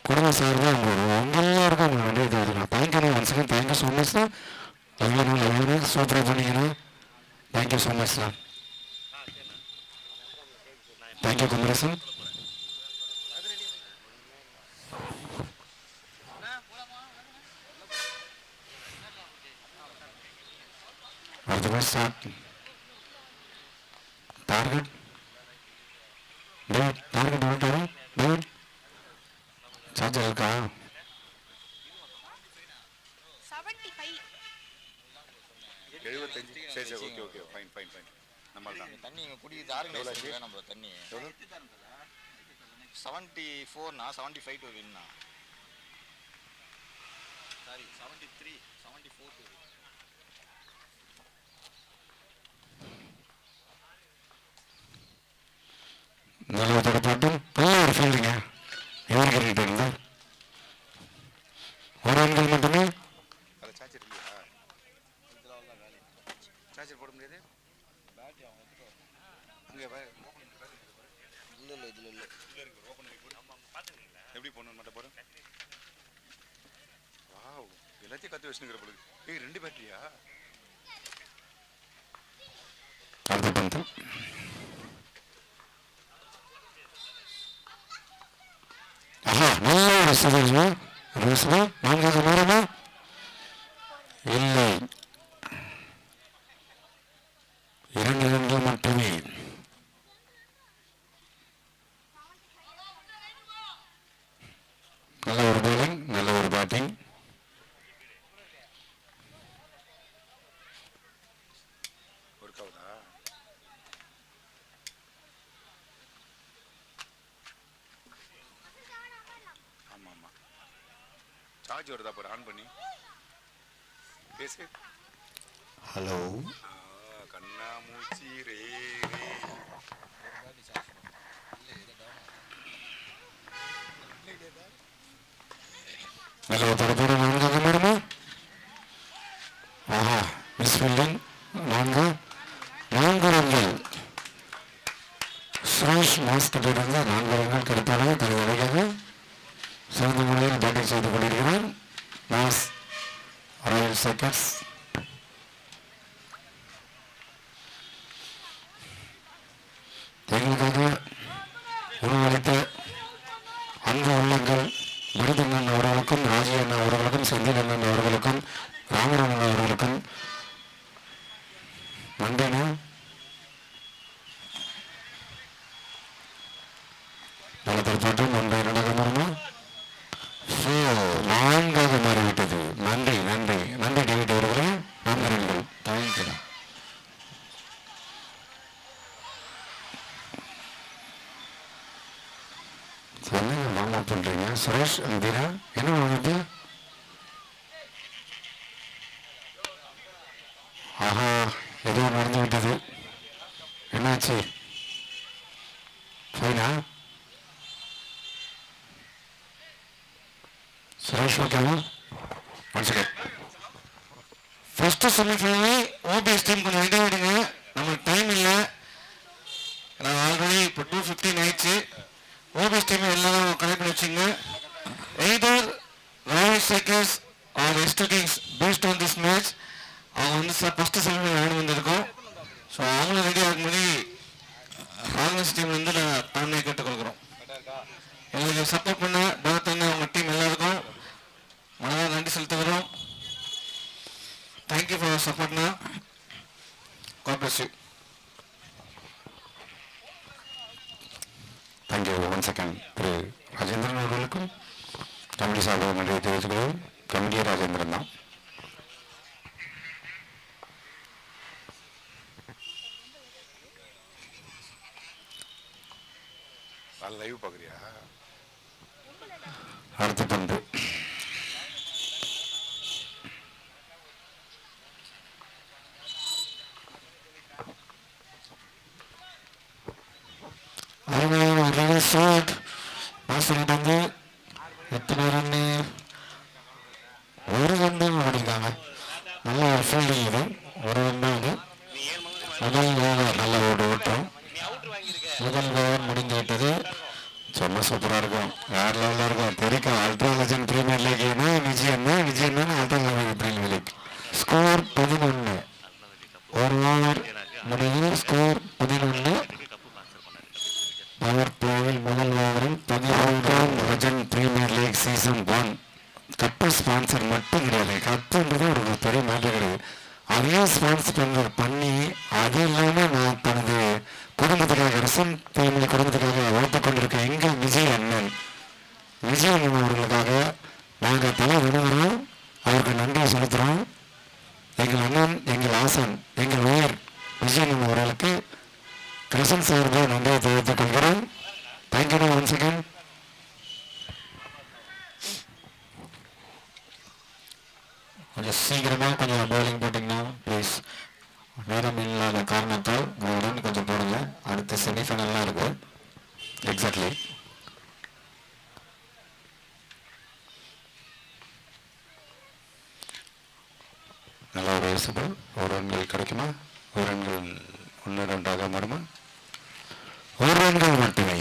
குடும்ப சார்பாக உங்கள் எல்லாருக்கும் அவங்க நன்றியை தெரிவித்துக்கலாம். தேங்க்யூண்ணா once again, thank you so much தான். எல்லாரும் சூப்பராக பண்ணிங்கன்னா thank you so much sir. Thank you Kumaresan. அடுத்த மேட்ச் ஸ்டார்ட். டார்கெட் டார்கெட் ஓட்டாரு டேவிட் சார்ஜர் இருக்கா? 75. சரி சரி, okay okay, fine fine fine. நம்ம தான் தண்ணி இங்கே குடிக்கிறது ஆர்கனைசேஷன் வேணும் ப்ரோ. தண்ணி 74ண்ணா, 75 டு வின்னா. Sorry 73, 74 to. நல்ல தடப்பாட்டம், நல்ல ஒரு ஃபீல்டுங்க. எவருக்கு கிட்ட இருந்து ஒரு ஆண்கள் மட்டுமே. அதில் சார்ஜர் இல்லையா? சார்ஜர் போட முடியாது. அங்கே இல்லை எப்படி போடணும் மட்டும் போகிறேன். வாவ், எல்லாத்தையும் கற்று வச்சுருக்கிற பொழுது. 2 பேட்டரியா? அடுத்த பந்து நல்ல ஒரு சுதர்மா ரோஸ்மா. நான்காவது நேரமா இல்லை, 2 ரன்கள் மட்டுமே. நல்ல ஒரு bowling, நல்ல ஒரு பேட்டிங். ஒர்க் ஆகுதா? ஆமாம் ஆமாம், சார்ஜ் வருதா பாரு, ஆன் பண்ணி பேசு. ஹலோ, கண்ணா மூச்சி ரே நல்ல ஒரு தடப்போட 4வது நேரமா. ஆஹா, மிஸ் ஃபீல்டிங். 4 ரன்கள். சுரேஷ் மாஸ்க் போட்டிருந்த 4 ரன்கள் கிடைத்தாலும் தனது அழகாக சிறந்த முறையில் பேட்டிங் செய்து கொண்டிருக்கிறார் மாஸ் ராயல் சர்க்கஸ். எங்களுக்காக உருவளித்த அன்பு உள்ளங்கள் மருதண்ணன் அவர்களுக்கும், ராஜி அண்ணா அவர்களுக்கும், செந்தில் அண்ணன் அவர்களுக்கும், ராமரண்ணன் அவர்களுக்கும் நன்றினா. நல்ல தற்பாட்டம் 1 2 மாறுமா. ஸோ 4ஆக மாறிவிட்டது. நன்றி நன்றி நன்றி டேவிட் அவர்களே. 4 ரன்கள். தேங்க்யூ. என்னங்க வார்ம் அப் பண்ணுறீங்க சுரேஷ் தீரா? என்ன வார்ம் அப்பு? ஆஹா, ஏதோ நடந்து விட்டது. என்னாச்சு? ஃபைனா? சுரேஷ் ஓகேவா? One second. First semi-final OPS team கொஞ்சம் இடம் விடுங்க, நமக்கு டைம் இல்லை. நான் ஆல்ரெடி இப்போ 2:15 ஆயிடுச்சு. ஓபிஎஸ் டீம் எல்லாரும் கனெக்ட் பண்ணி வச்சுங்க. எய்தர் ராயல் சர்க்கஸ் ஆர் எஸ்ட் kings based on this match அவங்க வந்து ஃபர்ஸ்ட் செமிஃபைனல் ஆடி வந்திருக்கோம். ஸோ அவங்களும் ரெடி ஆகும்போது ஆர்கனைஸ் டீம் வந்து நான் தானே கேட்டுக்கொள்கிறோம். எங்களுக்கு சப்போர்ட் பண்ண பரத் அவங்க டீம் எல்லாருக்கும் மனதாக நன்றி செலுத்துகிறோம். தேங்க்யூ ஃபார் சப்போர்ட்னா. God bless you. Thank you one second. திரு ராஜேந்திரன் அவர்களுக்கும் தமிழ் சார்பாக நன்றியை தெரிவித்துக்கிறோம். கம்கே ராஜேந்திரன் தான். லைவ் பார்க்குறியா? அடுத்த பந்து ஷாட் மாஸ்டர் வந்து எத்தனை ரன்னு? ஒரு ரன் தான் ஓடிருக்காங்க. நல்ல ஒரு ஃபீல்டிங் இது. ஒரு ரன் தான் இது. முதல் ஓவர் நல்ல ஓட்டம். முதல் ஓவர் முடிந்து விட்டது. செம்ம சூப்பராக இருக்கும். வேற லெவலில் இருக்கும். தெரியும் அல்ட்ரா லெஜண்ட் பிரீமியர் லீக்னா விஜயன்னா ultra legend premier league. Score 11. ஒரு ஓவர் முடிவு. ஸ்கோர் 11. பவர் பிளேயில் முதல் ஓவரில் 13 Legend premier league season 1. Cup sponsor மட்டும் கிடையாது. கப்புன்றது ஒரு பெரிய மேட்டர் கிடையாது. அதையும் ஸ்பான்சர் பண்ணி அது இல்லாமல் நான் தனது குடும்பத்துக்காக ரசன் ஃபேமிலி குடும்பத்துக்காக வளர்த்து கொண்டிருக்க எங்கள் விஜய் அண்ணன் அவர்களுக்காக நாங்கள் தலை விடுகிறோம். அவருக்கு நன்றி செலுத்துகிறோம். எங்கள் அண்ணன், எங்கள் ஆசன், எங்கள் உயர் விஜய் அண்ணன் அவர்களுக்கு கிருஷ்ணன் சார்பாக நன்றியை தெரிவித்துக் கொள்கிறோம். Thank you one second. கொஞ்சம் சீக்கிரமாக கொஞ்சம் பவுலிங் போட்டிங்கன்னா ப்ளீஸ். நேரம் இல்லாத காரணத்தால் உங்களுடன் கொஞ்சம் போடுங்க. அடுத்த செமிஃபைனல்லாம் இருக்கு. எக்ஸாக்ட்லி. நல்லா ஒரு வயசுகள் ஒரு ரன்கள் கிடைக்குமா? ஒரு ரன்கள் 1-2 மாறுமா? ஒரு ரன்கள் மட்டுமே.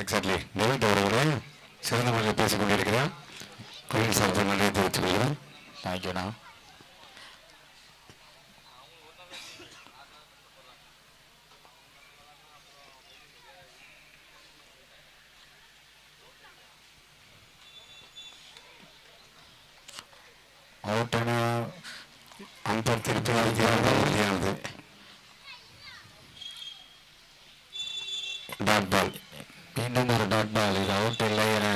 எக்ஸாக்ட்லி. டேவிட் அவர்களே சிறந்த முறையில் பேசிக் கொண்டிருக்கிறேன். கோயில் சார்ந்த நன்றியை தெரிவித்துக் கொள்கிறேன். தேங்க்யூண்ணா. அவுட்டான அம்பர் திருப்பி உறுதியானது. Dot ball. மீண்டும் ஒரு டாட் பால். இது அவுட் இல்லை என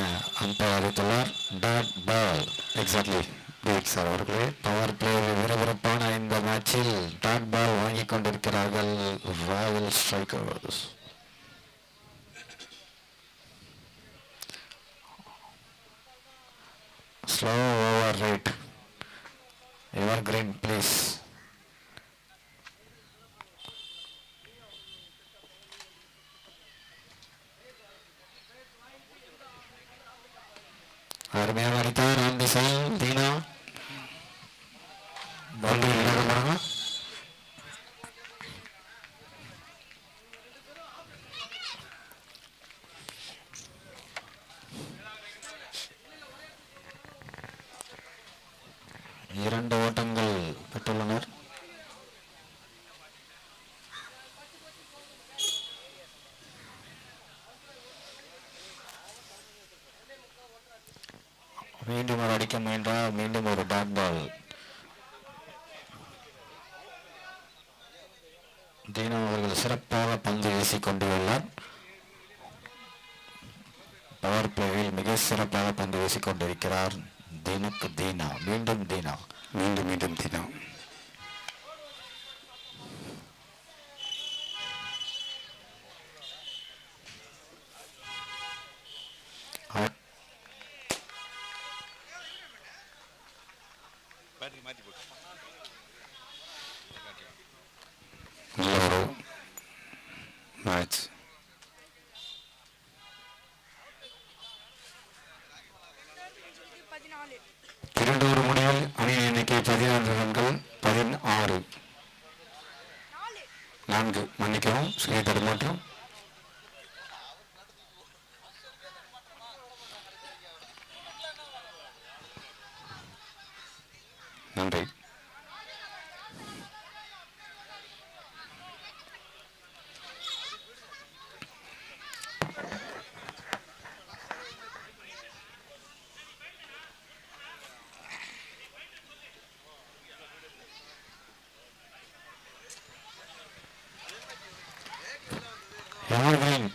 அம்பையர் அறிவித்துள்ளார். Dot ball. Exactly. David sir அவர்களே பவர் பிளேயில் விறுவிறுப்பான இந்த மேட்சில் டாட் பால் வாங்கிக் கொண்டிருக்கிறார்கள் Royal Strikers. Slow over rate. Evergreen please. அருமையாக அடித்தார் ஆன் திசையில் தீனா. பந்து விளையாடப்படுங்க. இரண்டு ஓட்டங்கள் பெற்றுள்ளனர். மீண்டும் ஒரு அடிக்க முயன்றால் மீண்டும் ஒரு டாட் பால். தீனா அவர்கள் சிறப்பாக பந்து வீசிக் கொண்டுள்ளார். பவர் பிளேயில் மிக சிறப்பாக பந்து வீசிக் கொண்டிருக்கிறார் தீனுக்கு தீனா. மீண்டும் தீனா. மீண்டும் தீனா. நல்ல ஒரு மேட்ச். இரண்டு ஒரு முடிவில் அணி எண்ணிக்கை 14 ரன்கள். 16 4 மன்னிக்கவும் சிறிய தடுமாற்றம். நன்றி.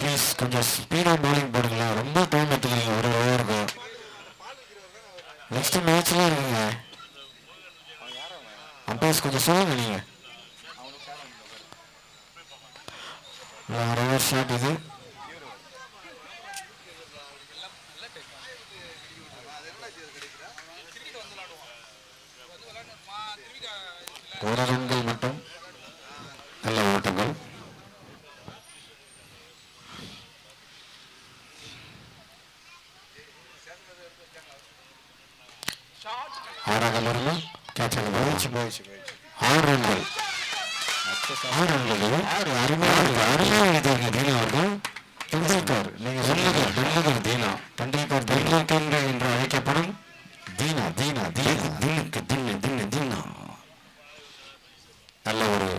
ப்ளீஸ் கொஞ்சம் ஸ்பீடாக bowling போடுங்களேன். ரொம்ப டைம் எடுத்துக்கிறீங்க ஒரு ஓவருக்கு. நெக்ஸ்ட் மேட்ச்லாம் இருக்குங்க. அம்பையர்ஸ் கொஞ்சம் சொல்லுங்க நீங்கள். ஓவர் ஷாட் இது. ஒரு ரன்கள் மட்டும். நல்ல ஓட்டங்கள். ஆறாக இருந்து கேட்ச் போயிடுச்சு. 6 ரன்கள். 6 ரன்கள். 6 அருமையாக எழுதிங்க தீனா அவர்கள். டெண்டுல்கர் நீங்கள் சொன்னது டெண்டுல்கர் தீனா. டெண்டுல்கர் என்று அழைக்கப்படும் தீனா. தின்னுக்கு தீனா. நல்ல ஒரு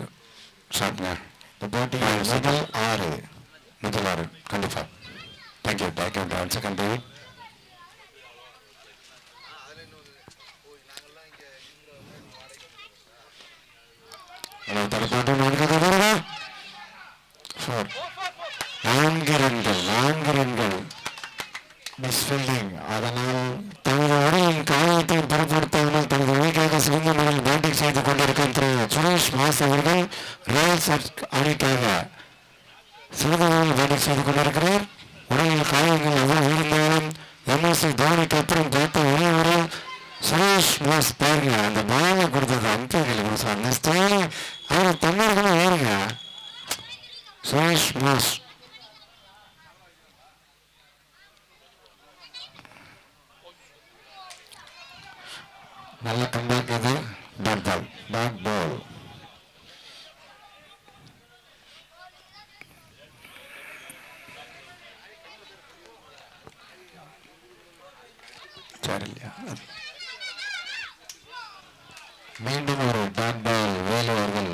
ஷாட்ங்க. இந்த போட்டியில் முதல் 6 கண்டிப்பாக. தேங்க்யூ டான்ஸ் கண்டி. நான்கு ரன்கள் மிஸ்ஃபீல்டிங். அதனால் தனது உடலின் காயத்தை பொருட்படுத்தாமல் தனது அணிக்காக சிறந்த முறையில் பேட்டிங் செய்து கொண்டிருக்கும் திரு சுரேஷ் மாஸ் அவர்கள் ராயல்ஸ் அணிக்காக சிறந்த முறையில் பேட்டிங் செய்து கொண்டிருக்கிறார். உடலில் காயங்கள் எவ்வளவு இருந்தாலும் எம்எஸ்சி தோனிக்கு அப்புறம் பார்த்த ஒரே ஒரு சுரேஷ் மாஸ் பாருங்க. அந்த பாலை கொடுத்தது அம்பையர்களுக்கு அந்த ஸ்டைல் அவர் தமிழர்களும் ஏறுங்க. சுரேஷ் மாஸ் நல்ல கம்பேக். இது டாட் பால். மீண்டும் ஒரு டாட் பால். வேலு அவர்கள்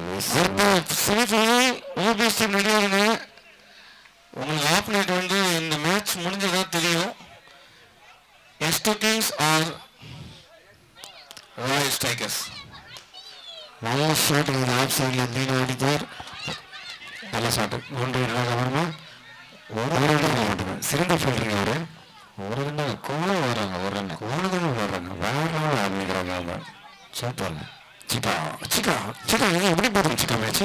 உங்களுக்கு ஆப்னேட் வந்து இந்த மேட்ச் முடிஞ்சதா தெரியும். எஸ்டோ கிங்ஸ் ஆர் ராயல் ஸ்ட்ரைக்கர்ஸ். நல்ல ஷாட். ஆஃப் சைடில் தீனா அடித்தார். நல்ல ஷாட்டு. 1 வருமா? சிறந்த ஃபீல்டருங்க அவர். ஒரு ரன் கோல வர்றாங்க. ஒரு ரன் கோலதான வர்றாங்க. வேற ஆரம்பிக்கிறாங்க அவங்க. சூப்பர். சிக்கா இது எப்படி போதும் சிக்கா மேட்ச்?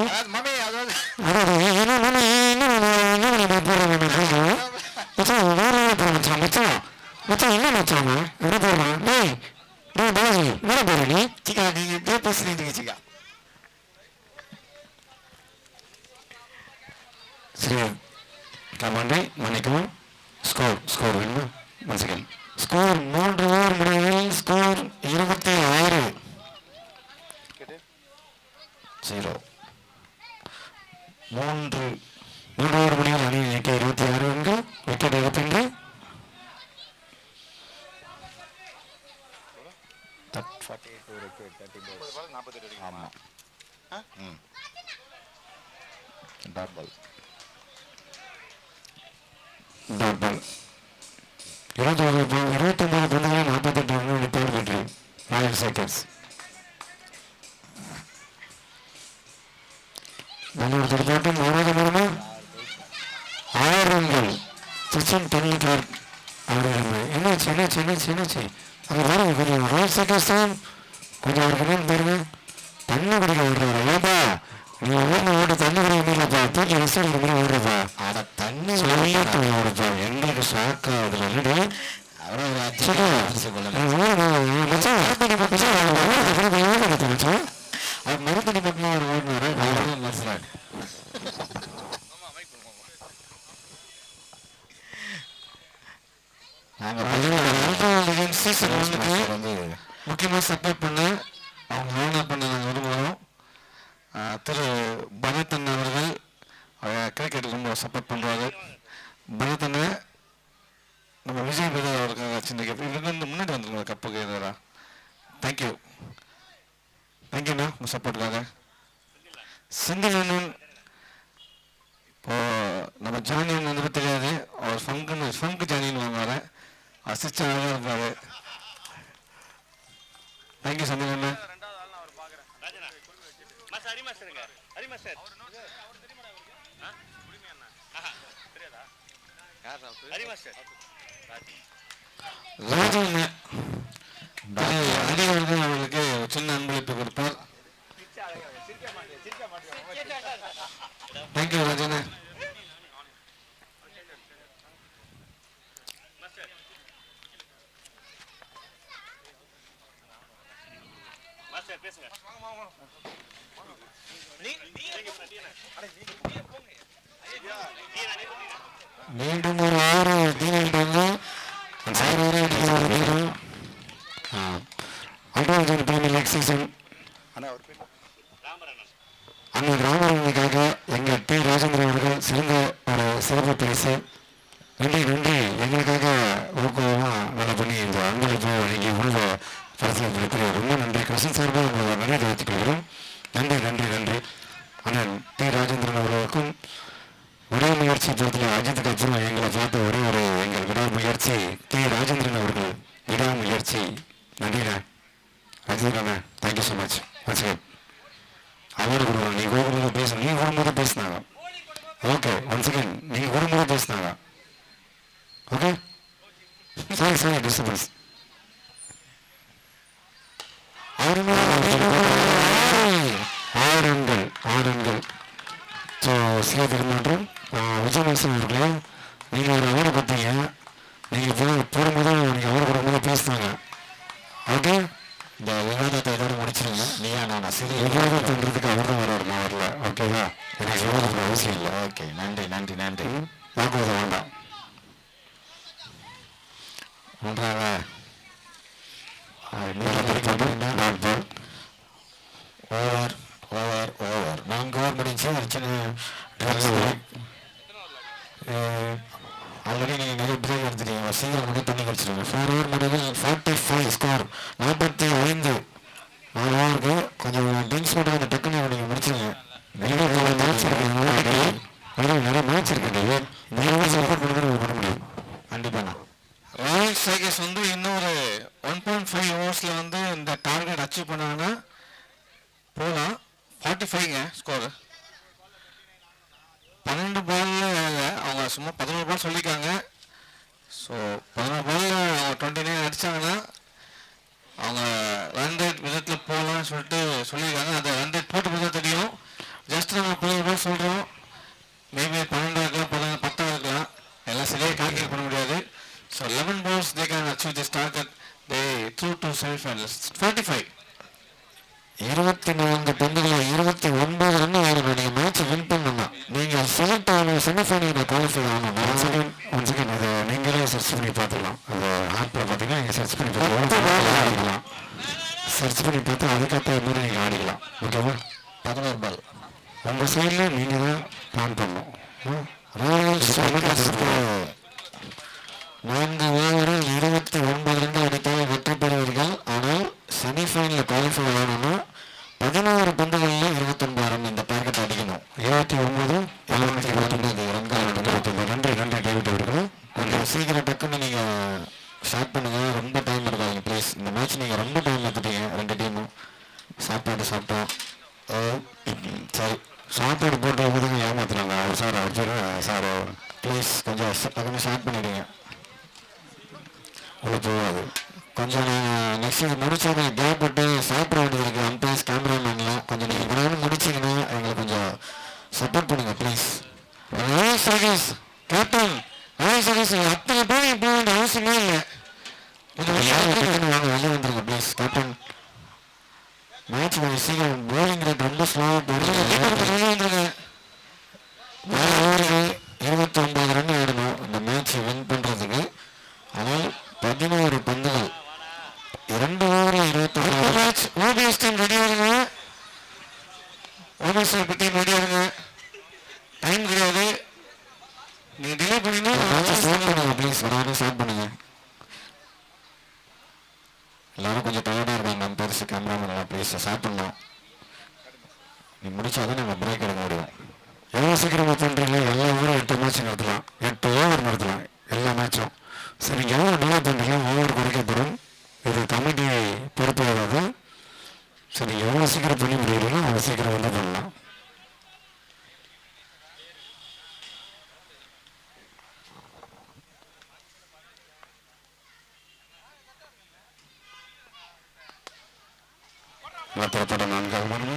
என்ன மச்சாங்க எப்படி போடுறான்? என்ன போற நீ சிக்கா? நீங்க இப்படியே பேசுறீங்க சிக்கா. சரி கமாண்டை மன்னிக்கவும். ஸ்கோர் வேணும். One second. ஸ்கோர் 3 ஓவர் முடிவில் ஸ்கோர் 26-0. 3 ஓவர் முடிவில் அணி எண்ணிக்கை 26 ரன்கள். விக்கெட் இழப்பின்றி 48 ஆமாம். டாட் பால் 29 பந்துகளில் 48 ரன்கள் எடுத்தார் வெற்றி ராயல் ஸ்ட்ரைக்கர்ஸ். நல்ல துடுப்பாட்டம். 6 ரன்கள். சச்சின் டெண்டுல்கர் அவர்கள் என்னாச்சு அது பாருங்க. கொஞ்சம் ராயல் ஸ்ட்ரைக்கர்ஸ் தான் கொஞ்சம் அவருக்கு பாருங்க. தண்ணி குடிக்க விடுறாரு. ஏப்பா நீ ஓட்டு தண்ணி குடிக்க முடியலப்பா. தூக்கி விசாரிக்க மாதிரி ஓடுறப்பா. அட தண்ணி சொல்லிட்டு ஓடுப்பா. எங்களுக்கு ஷாக்கா அதுல இல்லைடு. அவர் மறுபடி பக்கம் ஒரு ஓடுனாரு. மறுசாடு நாங்கள் சீசன் 1க்கு முக்கியமாக சப்போர்ட் பண்ண அவங்க ஓனர் பண்ண நாங்கள் விரும்புகிறோம். திரு பரதன் அவர்கள் கிரிக்கெட் ரொம்ப சப்போர்ட் பண்ணுறாரு. பரதன் நம்ம விஜய் பிரதர் அவருக்காக சின்ன கப் இவருக்கு வந்து முன்னாடி வந்துருங்க கப்புக்கு எதிராக. தேங்க்யூண்ணா உங்கள் சப்போர்ட்டுக்காக. செந்தில் அண்ணன் இப்போ நம்ம ஜானியன் வந்து தெரியாது. அவர் ஃபங்கு ஜானின்னு வாங்குவார். அசிஸ்ட் அழகாக இருப்பார். தேங்க்யூ செந்தில் அண்ணன். ஹரி மாஸ்டர் ஹரி மாஸ்டர் ராஜன் அதிகாரிகள் அவர்களுக்கு சின்ன அன்பளிப்பு கொடுப்பார். தேங்க்யூ ராஜன். மாஸ்டர் பேசுங்க. மீண்டும் ஒரு ஆறு தீவிரம் அல்ட்ராஜன் பிரீமியர் லீக் சீசன் அண்ணன் ராமரனுக்காக எங்கள் டி ராஜேந்திரன் அவர்கள் சிறந்த ஒரு சிறப்பு பரிசு. நன்றி நன்றி. எங்களுக்காக ஊக்கமாக நல்லா பண்ணி இந்த அன்பளிப்பு வழங்கி உள்ள பரிசு கொடுத்து ரொம்ப நன்றி. கிருஷ்ணன் சார்பாக உங்களை நன்றி தெரிவித்துக் கொள்கிறோம். நன்றி நன்றி நன்றி. அண்ணன் டி ராஜேந்திரன் அவர்களுக்கும் விடாமுயற்சி படத்தில் அஜித்துக்கு அப்புறம் எங்களை பார்த்த ஒரே ஒரு எங்கள் விடாமுயற்சி டி ராஜேந்திரன் அவர்கள். விடாமுயற்சி. நன்றிண்ணா அஜித்ண்ணா. Thank you so much. வச்சுக்கேன் அவார்டு கொடுக்குறோம். நீங்கள் கூடும்போது பேசணும். நீங்கள் கூடும்போது பேசினாங்க. Okay one second. நீங்கள் கூடும்போது பேசினாங்க. Okay sorry sorry disturbance. ஆரங்கள் ஆரங்கள். ஸோ சில திருமாற்றம் விஜயவாசன் அவர்களே, நீங்கள் ஒரு அவார்டு பார்த்தீங்க. நீங்கள் போடும்போது நீங்கள் அவார்டு கொடுக்கும்போது பேசினாங்க. ஓகே இந்த விவாதத்தை இதோட முடிச்சிருங்க. நீயா நான் சரி விவாதத்துன்றதுக்கு அவர் தான் வர்றாரு, நான் வரல. ஓகேவா? எனக்கு விவாதத்துக்கு அவசியம் இல்லை. ஓகே நன்றி நன்றி நன்றி. வாக்குவாதம் வேண்டாம். ஒன்றாக ஓவர் ஓவர் ஓவர் 4 ஓவர் முடிஞ்சு. ஆல்ரெடி நீங்கள் நிறைய பிரேக் எடுத்துட்டீங்க. சீக்கிரம் மட்டும் தண்ணி குடிச்சிருங்க. 4 ஓவர் முடிவு 45 ஸ்கோர் 45. 4 ஓவருக்கு கொஞ்சம் ட்ரிங்க்ஸ் மட்டும் கொஞ்சம் டக்குன்னு நீங்கள் முடிச்சிருங்க. நிறைய மேட்ச் இருக்கு. நிறைய மேட்ச் இருக்குது. நிறைய சப்போர்ட் பண்ண முடியும். கண்டிப்பாண்ணா. ராயல் ஸ்ட்ரைக்கர்ஸ் வந்து இன்னொரு 1.5 ஓவர்ஸில் வந்து இந்த டார்கெட் அச்சீவ் பண்ணாங்கன்னா போகலாம். 45ங்க ஸ்கோரு. 12 பாலில் அவங்க சும்மா 11 பால் சொல்லியிருக்காங்க. ஸோ 11 பாலில் அவங்க 29 அடித்தாங்கன்னா அவங்க ரன் ரேட் விதத்தில் போகலாம்னு சொல்லிட்டு சொல்லியிருக்காங்க. அந்த ரன் ரேட் போட்டு பார்த்தா தெரியும். ஜஸ்ட் நம்ம 12 பால் சொல்கிறோம். மேபி 12 இருக்கலாம், 10 இருக்கலாம். எல்லாம் சரியாக கால்குலேட் பண்ண முடியாது. So 11 balls they can achieve this target. They through to semi-finals. 45. 24 பந்துகளில் 29 ரன் ஆகணும். நீங்கள் மேட்ச் வின் பண்ணணும். நீங்கள் செலக்ட் ஆகணும். செமிஃபைனல் குவாலிஃபை ஆகணும். ஒன் செகண்ட் அதை நீங்களே சர்ச் பண்ணி பார்த்துக்கலாம். அந்த ஆப்பில் பார்த்தீங்கன்னா நீங்கள் சர்ச் பண்ணி ஆடிக்கலாம். சர்ச் பண்ணி பார்த்து அதுக்கேற்ற மாதிரி நீங்கள் ஆடிக்கலாம். ஓகேவா? 11 பால் உங்கள் சைடில் நீங்கள் தான் பிளான் பண்ணணும். ராயல் ஸ்ட்ரைக்கர்ஸ்க்கு 4 ஓவரில் 29 ரன் அடித்தால் வெற்றி பெறுவீர்கள். ஆனால் செமிஃபைனலில் குவாலிஃபை ஆகணும்னா 11 பந்துகளில் 29 ரன் இந்த டார்கெட் அடிக்கணும். 29 ரன்கள். நன்றி நன்றி டேவிட் அவர்கள். கொஞ்சம் சீக்கிரம் டக்குன்னு நீங்கள் ஸ்டார்ட் பண்ணுங்கள். ரொம்ப டைம் இருக்காங்க ப்ளீஸ். இந்த மேட்ச் நீங்கள் ரொம்ப டைம் எடுத்துட்டீங்க. 2 டீமும் சாப்பாடு சாப்பிட்டோம். சரி சாப்பாடு போட்டு வந்து ஏமாத்துறாங்க. சார் சார் ப்ளீஸ் கொஞ்சம் டக்குன்னு ஸ்டார்ட் பண்ணிவிடுங்க. உள்ள போகாது. கொஞ்சம் நீங்கள் நெக்ஸ்ட் முடிச்சோன்னே கேப் விட்டு சாப்பிட வேண்டியது இருக்குது. அம்பையர்ஸ் கேமராமேன்லாம் கொஞ்சம் நீங்கள் இப்படி முடிச்சிங்கன்னா எங்களுக்கு கொஞ்சம் சப்போர்ட் பண்ணுங்கள் please. Royal strikers captain Royal strikers அத்தனை பேர் போக வேண்டிய அவசியமே இல்லை. வாங்க வெளியே வந்துருங்க ப்ளீஸ். கேப்டன் மேட்ச் கொஞ்சம் சீக்கிரம் போலிங் ரேட் ரொம்ப ஸ்லோவாக போடுறது. வெளியே வந்துருங்க. 29 ரன் ஆடணும் இந்த மேட்ச் வின் பண்ணுறதுக்கு. ஆனால் 11 பந்துகள் 2 ஓவரில் 29 மேட்ச். ஓபிஎஸ் டீம் ரெடி ஆகுங்க. ஓபிஎஸ் டீம் ரெடி ஆகுங்க. டைம் கிடையாது. நீங்கள் டிலே பண்ணிங்கன்னா ஸ்டார்ட் பண்ணுங்க ப்ளீஸ். வராது ஸ்டார்ட் பண்ணுங்க. எல்லாரும் கொஞ்சம் டயர்டாக இருக்காங்க. நம்ம பெருசு கேமராமேன் ப்ளீஸ் ஸ்டார்ட் பண்ணோம். நீ முடிச்சாதான் நம்ம பிரேக் எடுக்க முடியும். எவ்வளோ சீக்கிரமாக பண்ணுறீங்க? எல்லா ஊரும் 8 மேட்ச் நடத்தலாம். 8 ஓவர் நடத்தலாம் எல்லா மேட்சும். சரி நீங்கள் எவ்வளோ நல்லா பண்ணுறீங்க? ஓவர் குறைக்கப்படும். இது கமிட்டி பொறுப்பு வராது. சரி எவ்வளோ சீக்கிரம் பண்ணி முடியலைன்னா அவ்வளோ சீக்கிரம் வந்து பண்ணலாம். மாத்திரத்தோட 4வது மணி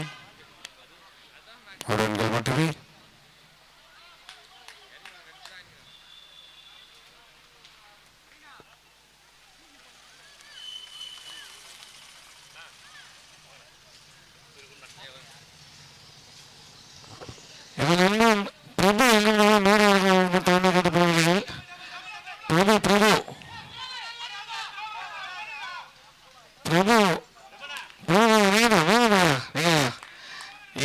ஒரு எண்கள் மட்டுமே. இதில் இன்னும் பிரபு எங்களும் நேரம் கேட்டு போகிறீர்கள். பிரபு பிரபு பிரபு பிரபு வேணும் வேணும் நீங்கள்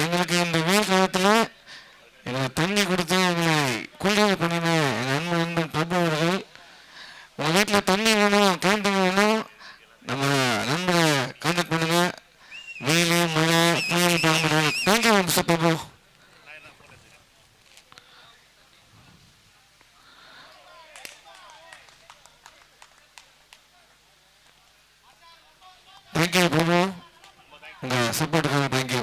எங்களுக்கு இந்த வெயில் காலத்தில் எங்களுக்கு தண்ணி கொடுத்து எங்களை கூலியாக பண்ணின எங்கள் அன்பு நண்பன் பிரபு அவர்கள் உங்கள் வீட்டில் தண்ணி வேணும் கேண்டீன் வேணும் நம்ம நண்பரை கான்டாக்ட் பண்ணுங்க. வெயில் மழை புயல் தாங்க. தேங்க்யூ மிஸ்டர் பிரபு. தேங்க்யூ பிரபு, உங்கள் சப்போர்ட்டுக்காக தேங்க்யூ.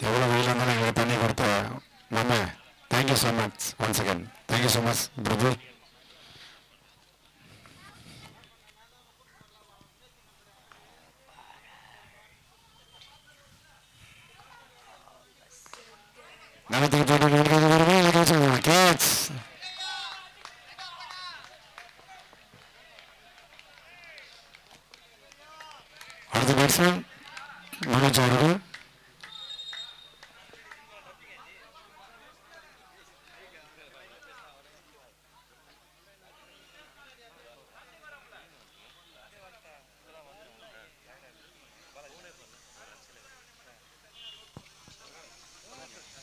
எவ்வளோ வெயில் இருந்தாலும் எங்களுக்கு தண்ணி கொடுத்த நம்ம thank you so much once again. Thank you so much Prabhu. நமத்துக்கு போட்டு கேட்ஸ் அடுத்த பேட்ஸ்மேன் மனோஜ் அவர்கள்.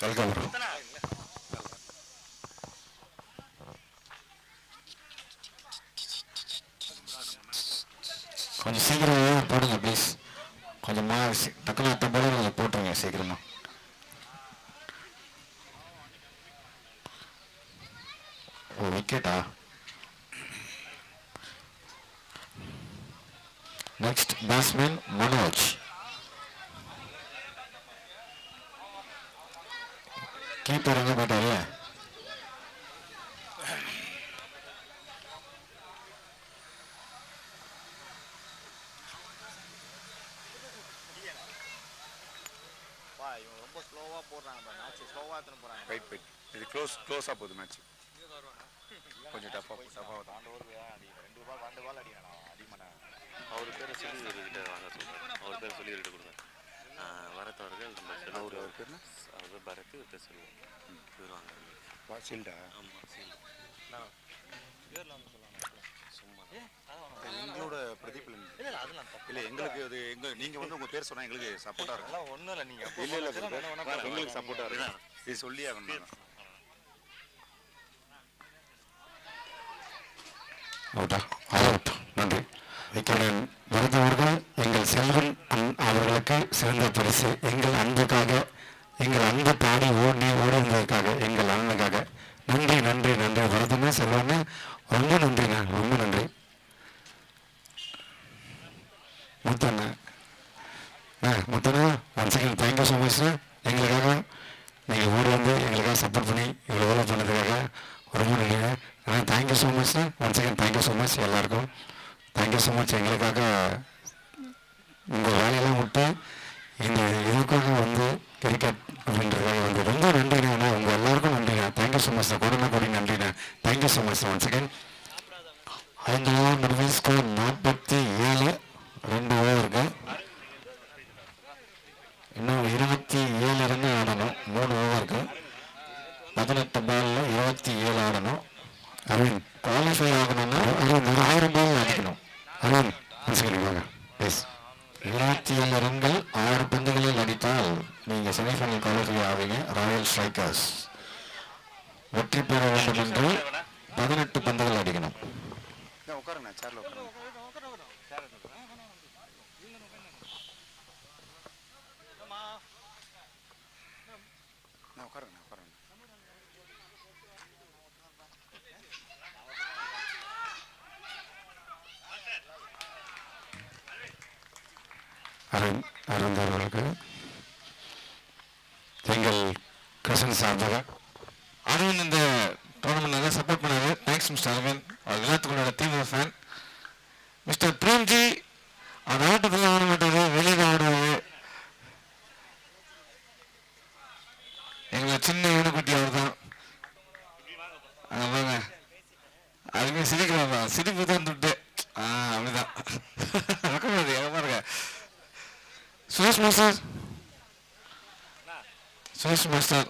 Welcome bro. கொஞ்சம் சீக்கிரமாக போடுங்க ப்ளீஸ். கொஞ்சமாக டக்குனு அத்தை போல கொஞ்சம் போட்டுருங்க சீக்கிரமாக. ஓ விக்கெட்டா? Next batsman Manoj. கீப்பர் எங்கே போயிட்டாரு? இவங்க ரொம்ப ஸ்லோவாக போடுறாங்க. மேட்ச் ஸ்லோவாக எடுத்துன்னு போகிறாங்க. ரைட் போயிட் இது க்ளோஸாக போகுது மேட்ச். கொஞ்சம் டஃப்பாக தான். 2 பால் அடிக்கணும் அதிகமான. அவர் பேரை சொல்லி இவர்கிட்ட வாங்க சொல்கிறேன். அவர் பேரை சொல்லி இவர்கிட்ட கொடுங்க. வரத் அவர்கள் அவர் பேர் அவர் பரத் இவர் பேர் சொல்லுவோம். இவர் வாங்க. சீல்டா? ஆமாம் சீல். பேரில் வந்து சொல்லலாம் சும்மா எங்களோட பிரதீப் இல்லை அதெல்லாம் தப்பு. இல்லை எங்களுக்கு அது நீங்கள் வந்து உங்கள் பேர் சொன்னால் எங்களுக்கு சப்போர்ட்டாக இருக்கும். அதெல்லாம் ஒன்றும் இல்லை. நீங்கள் இல்லை எங்களுக்கு சப்போர்ட்டாக இருக்கும். இது சொல்லி ஆகணும். அவுட்டா? அவுட். நன்றி. விக்கெட் வரது அவர்கள் எங்கள் செல்வன் அவர்களுக்கு சிறந்த பரிசு. எங்கள் அன்புக்காக எங்கள் அன்பு பாடி ஓடி இருந்ததுக்காக எங்கள் அண்ணனுக்காக நன்றி நன்றி நன்றி. வரதுன்னு செல்வன்னு ரொம்ப நன்றிண்ணா, ரொம்ப நன்றி. முத்தண்ணா முத்தண்ணா ஒன்ஸ் அகேன் தேங்க்யூ ஸோ மச்ண்ணா. எங்களுக்காக நீங்கள் ஓடி வந்து எங்களுக்காக சப்போர்ட் பண்ணி இவ்வளோ வேலை பண்ணதுக்காக ரொம்ப நன்றிங்க. ஆனால் தேங்க்யூ ஸோ மச்ண்ணா. Once again thank you so much எல்லாருக்கும். Thank you so much. எங்களுக்காக உங்கள் வேலையெல்லாம் விட்டு இந்த இதுக்காக வந்து கிரிக்கெட் அப்படின்றதுக்காக வந்து ரொம்ப நன்றிண்ணா. உங்கள் எல்லாருக்கும் நன்றிண்ணா. Thank you so much. கோடி நன்றிண்ணா. Thank you so much once again. 5 over முடிவு. ஸ்கோர் 47. 2 ஓவருக்கு இன்னும் 27 ரன் ஆடணும். 3 ஓவருக்கு 18 பாலில் 27 ஆடணும். அரவிந்த் குவாலிஃபை ஆகணும்னா 1000 பால் அடிக்கணும். அரவிந்த் ஒன்ஸ் அகேன் வாங்க. எஸ் 27 ரன்கள் 6 பந்துகளில் அடித்தால் நீங்கள் செமிஃபைனல் குவாலிஃபை ஆவீங்க. ராயல் ஸ்ட்ரைக்கர்ஸ் வெற்றி பெற வேண்டும் என்று 18 பந்துகள் அடிக்கணும். உட்காருங்க சேர்ல உட்காருங்க. உட்காருங்க உட்காருங்க. அரவிந்த் அவர்களுக்கு எங்கள் கிருஷ்ணன் சார்பாக அரவிந்த் இந்த டோர்னமெண்ட் நல்லா சப்போர்ட் பண்ணாரு. Thanks mister Aravind. அவர் எல்லாத்துக்குள்ளோட தீவிர ஃபேன். மிஸ்டர் பிரேம்ஜி அந்த ஆட்டத்தில் ஆட மாட்டாரு, வெளியில் ஆடுவாரு. எங்களை சின்ன ஈடுபட்டி அவர் தான். வாங்க, அதுமே சிரிக்கிறாப்பா, சிரிப்பு தான் துட்டு. அப்படிதான் வைக்கக்கூடாது. எங்க பாருங்க Suresh master, Suresh master,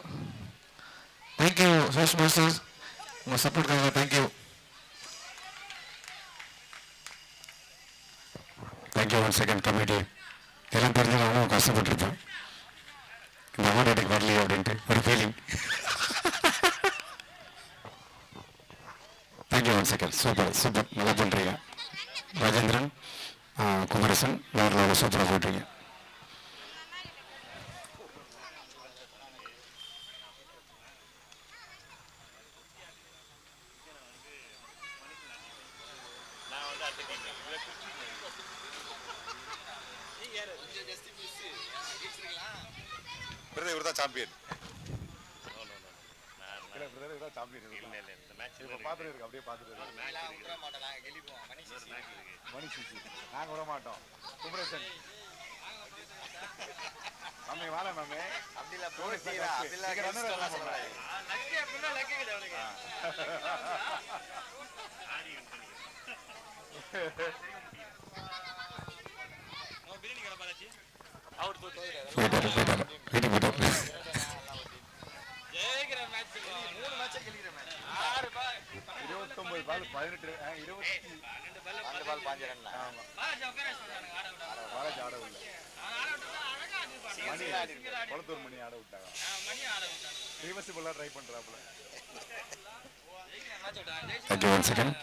thank you Suresh master, உங்கள் சப்போர்ட்காக thank you. Thank you. One second committee எல்லாம் தெரிஞ்சவங்களும் கஷ்டப்பட்டுருப்பேன். இந்த அவார்டு எனக்கு வரலையே அப்படின்ட்டு ஒரு feeling. Thank you. One second. Super super, நல்லா பண்ணுறீங்க. ராஜேந்திரன், குமரேசன், வேறு சூப்பராக போட்டுறீங்க. பிரதர் இவர் தான் சாம்பியன். அப்படியே பார்த்துட்டு நாங்கள் விட மாட்டோம். குமரேசன் மாமே வாழ மாமே வீட்டுக்கு போயிட்டார். 29 பால் 18 12 பால் 5 ரன். பாலாஜி ஆடவில்லை. மணி கொளத்தூர் மணி ஆட விட்டாங்க. ரிவர்சிபிளா ட்ரை பண்றாப்புல. தேங்க்யூ. One second.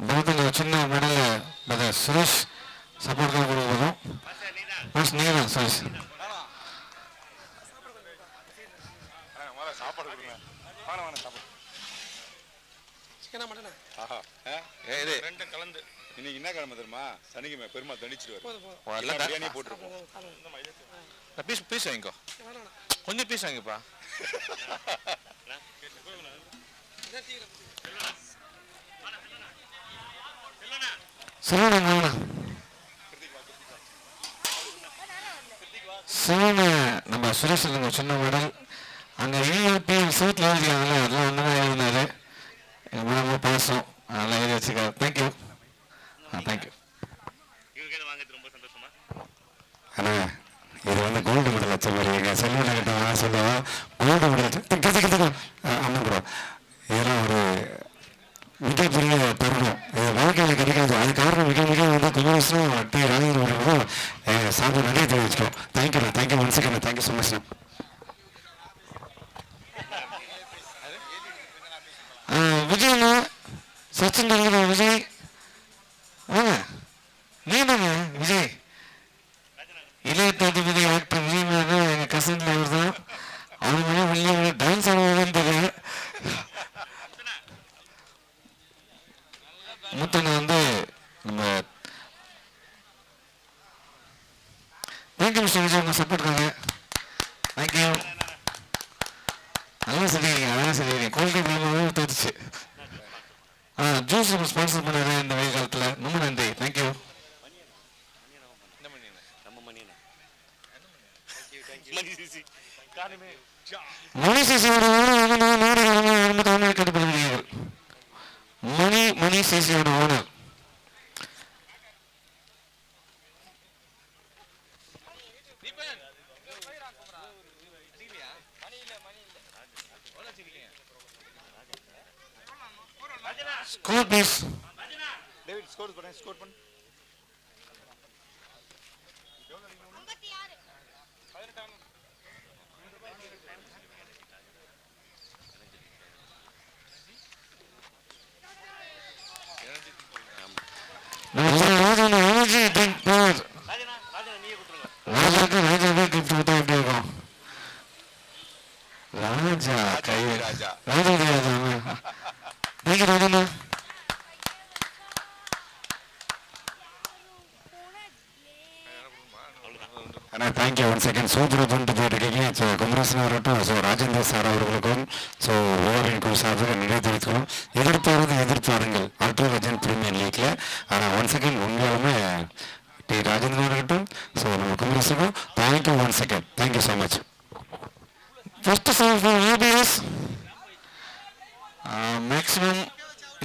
பௌத்தில் சின்ன மெடல் சுரேஷ் சப்போர்ட் தான் கொடுக்கணும். ஃபர்ஸ்ட் நீ தான் சுரேஷ். சாப்பாடு கொடுங்க. சாப்பாடு ரெண்டும் கலந்து. இன்னைக்கு என்ன கிழமை தெரியுமா? சனிக்கிழமை. பெருமாள் தண்டிச்சிருவாரு. பிரியாணி போட்டுருப்போம். பீஸ் வாங்கிக்கோ, கொஞ்சம் பீஸ் வாங்கிப்பா. நம்ம சுரேஷ் சின்ன மெடல் அங்கே எழுதி சீட்டில் எழுதிக்காங்கல்ல, அதெல்லாம் ஒன்று தான் எழுதினாரு. எங்கள் ரொம்ப பாசம், அதெல்லாம் எழுதி வச்சுக்காரு. தேங்க்யூ. தேங்க்யூ. ஆனால் இது வந்து கோல்டு மெடல் வச்ச மாதிரி எங்கள் செல்வனை கிட்ட நான் சொல்லுவோம், கோல்டு மெடல் அண்ணன் ப்ரோ, இதெல்லாம் ஒரு மிகப்பெரிய தருணம். இது வாழ்க்கையில் கிடைக்காது. அது காரணம் மிக வந்து குமரேசனும் டி ராஜேந்திரன் சார்பு நிறைய தெரிவிச்சிட்டோம். தேங்க்யூண்ணா. Thank you. One second. Thank you so மச்ண்ணா. விஜய்ண்ணா, சச்சின் விஜய் வாங்க. நீங்க விஜய் இளைய தளபதி ஆக்டர் விஜய் மேலே எங்கள் கசன்ல அவர் தான். அவர் மேலே வெளியே டான்ஸ் ஆடுவாங்கன்னு தெரியும். மூத்தனை வந்து நம்ம தேங்க்யூ மிஸ்டர் விஜய், உங்கள் சப்போர்ட்காங்க தேங்க்யூ. அதெல்லாம் சொல்லிடுறீங்க, அதெல்லாம் சொல்லிடுறீங்க. குவாலிட்டி இல்லாமல் தோத்துச்சு. ஜூஸ் நம்ம ஸ்பான்சர் பண்ணாரு இந்த வெயில் காலத்தில். ரொம்ப நன்றி. தேங்க்யூ. மணி சிசியோட ஓனர் கேட்டுக்கொள்கிறீர்கள். மணி சிசியோட owner score please. David score பண்ணு, ஸ்கோர் பண்ணு. ராஜாவே கிஃப்ட் கொடுத்தா எப்படி இருக்கும்? ராஜா கை ராஜா தேங்க்யூ ராஜா. ஆனால் தேங்க்யூ. One second. சூப்பராக பண்ணிட்டு போயிட்டுருக்கீங்க. ஸோ குமரேசன் அவர்கிட்டும், ஸோ ராஜேந்திர சார் அவர்களுக்கும், ஸோ ஓவரின் குழு சார்பாக நிறைய தெரிவித்துக்கிறோம். எதிர்பார்த்து ஃபர்ஸ்ட் செமிஃபைனல் ஏபிஎஸ் மேக்ஸிமம்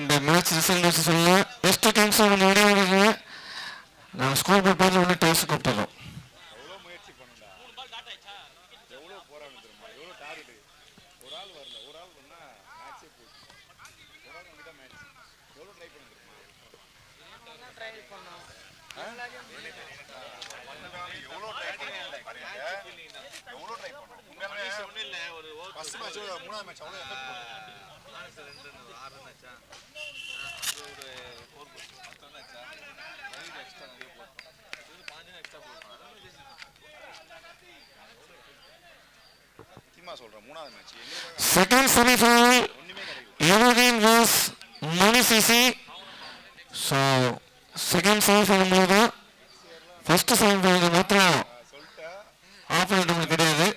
இந்த மேட்ச் ரிசல்ட் வச்சு சொல்லலாம். பெஸ்ட் கிங்ஸ் ஒன்று விடையாடுங்க. நாங்கள் ஸ்கோர் போர்ட் பார்த்து ஒன்று டாஸ் கூப்பிட்டுறோம். எவ்வளோ முயற்சி பண்ணுடா, எவ்வளோ போராட்டம் தெரியுமா, எவ்வளோ டார்கெட். ஒரு ஆள் வரல, ஒரு ஆள் வந்தா மேட்சே போச்சு. ஒரு ஆள் வந்துட்டா மேட்ச் எவ்வளோ ட்ரை பண்ண தெரியுமா, எவ்வளோ ட்ரை பண்ணோம். உண்மையாலுமே ஃபர்ஸ்ட் மேட்ச் மூணாவது மேட்ச் அவ்வளோ எஃபெக்ட் பண்ணும். Second semi-final, Evergreen vs Mani CC. So, second semi-final போது first semi-final மாத்திரம் ஆப்போனன்ட் உங்களுக்கு கிடையாது.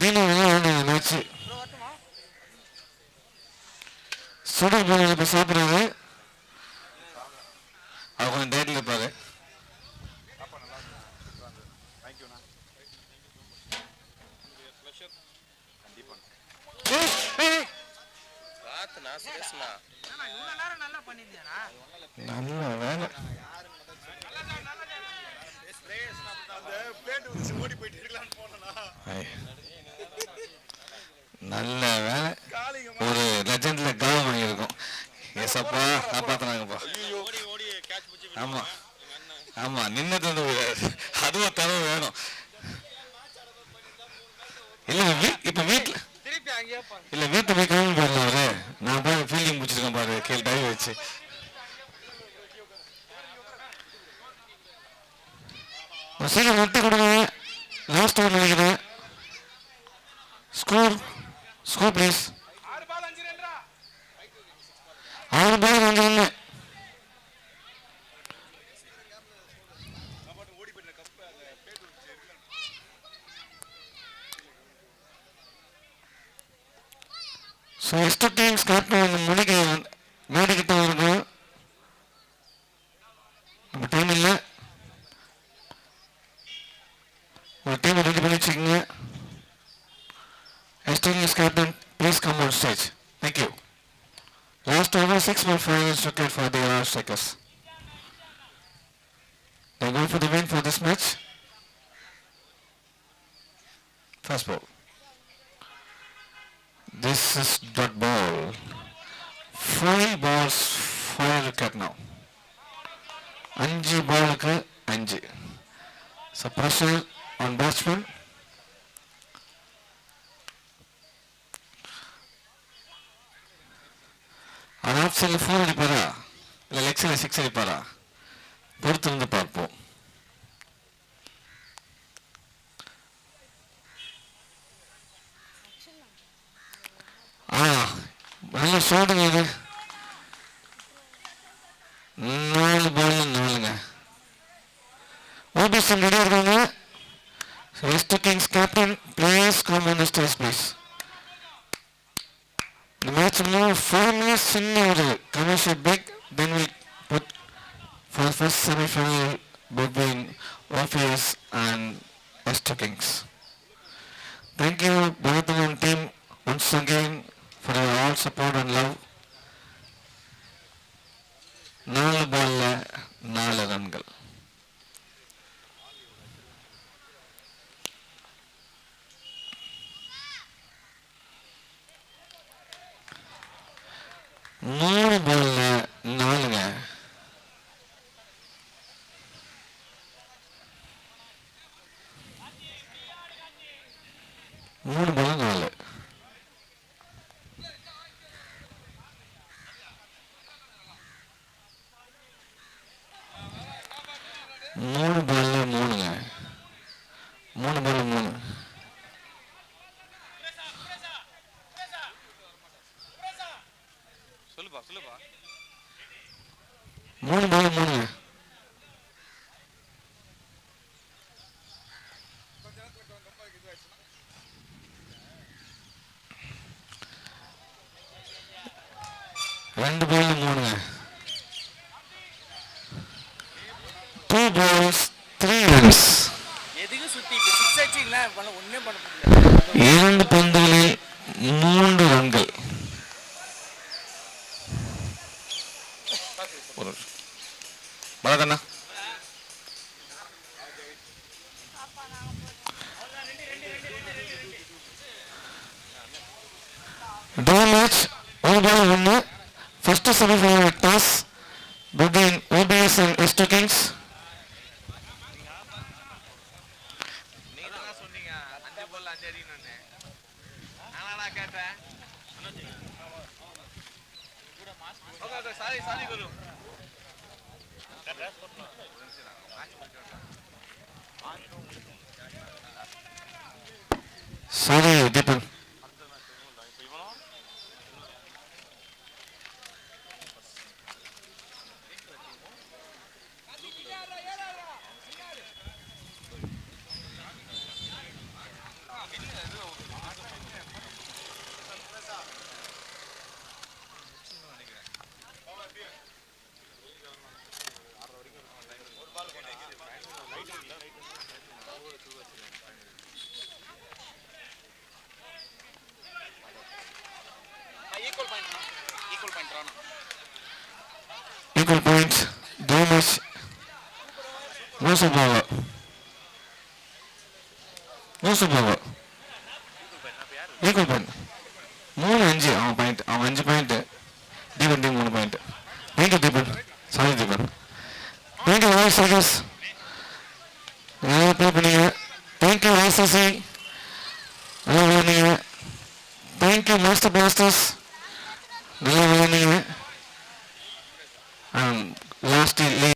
தீனி மேட்ச் சுடர் போய் இப்போ சாப்பிட்றாரு. அவர் கொஞ்சம் டேட்டில் இருப்பாரு. நல்ல வேலை, நல்ல வேலை. ஒரு லெஜண்ட்ல கால் வாங்கியிருக்கோம். ஏசப்பா காப்பாத்தினாங்கப்பா. ஆமா ஆமா, நின்னது அதுவும் தரவு வேணும். இல்ல இப்ப வீட்டுல இல்ல வீட்டை போய் கிளம்பி போயிடலாம். அவரு நான் போய் ஃபீல்டிங் முடிச்சிருக்கேன் பாரு, கேள் டைவ் வச்சு. சீக்கிரம் விட்டு கொடுங்க. லாஸ்ட் ஓவர் நினைக்கிறேன். Score please. 6 ball 5 run. So எஸ்டர் டீம்ஸ் கேப்டன் மணிக்கு மேடிக்கிட்ட வருது. நம்ம டைம் இல்லை, ஒரு டீம் ரெடி பண்ணி வச்சுக்கோங்க. Ester teams captain please come on stage. Thank you. Last over 6.5 is required for the Arab strikers. They go for the win for this match. First ball. This is dot ball. 5 balls, 5 wicket now. 5 ballக்கு 5. So pressure on batsman. Off சைடில் 4 அடிப்பாரா இல்லை leg சைடில் 6 அடிப்பாரா பொறுத்து வந்து பார்ப்போம். நல்ல சோடுங்க இது. 4 பால் 4ங்க. OPS ரெடியாக இருக்காங்க. West Kings captain players come on the stage please. The match will move 4 minutes in order. Commercial break, then we'll put for the first semi-final between OPS and West Kings. Thank you, Bharatanayan team, once again for your all support and love. 4 ball 4 ரன்கள். மூணு பால்ல 4ங்க. மூணு பால் 4. மூணு பால்ல 3ங்க. 3 பால் 3. சொல்லுப்பா 3 பால் 3. 2 பால் 3ங்க. 2 balls 3 runs. எதுக்கு சுத்தி இப்போ 6 அடிச்சிங்களா பண்ண ஒண்ணே பண்ண முடியல. 2 பந்துகளில் 3 ரன்கள். பலகண்ணா match 1 ball 1. First semi-final toss between OBS and West Kings. நீங்க தான் சொன்னீங்க 5 பால் 5 அடின்னு. நான் கேட்டேன். ஓகே சாரி குரு. Sorry, Deepan. Equal points. Damage. No superpower. No superpower. Equal point. 3-5 அவன் பாயிண்ட். அவன் 5 point. Deepan team 3 point. Thank you Deepan. Sorry Deepan. Thank you voice service. நல்லா play பண்ணீங்க. Thank you ICC. நல்லா விளையாடுங்க. Thank you master blasters. நல்லா விளையாடுங்க.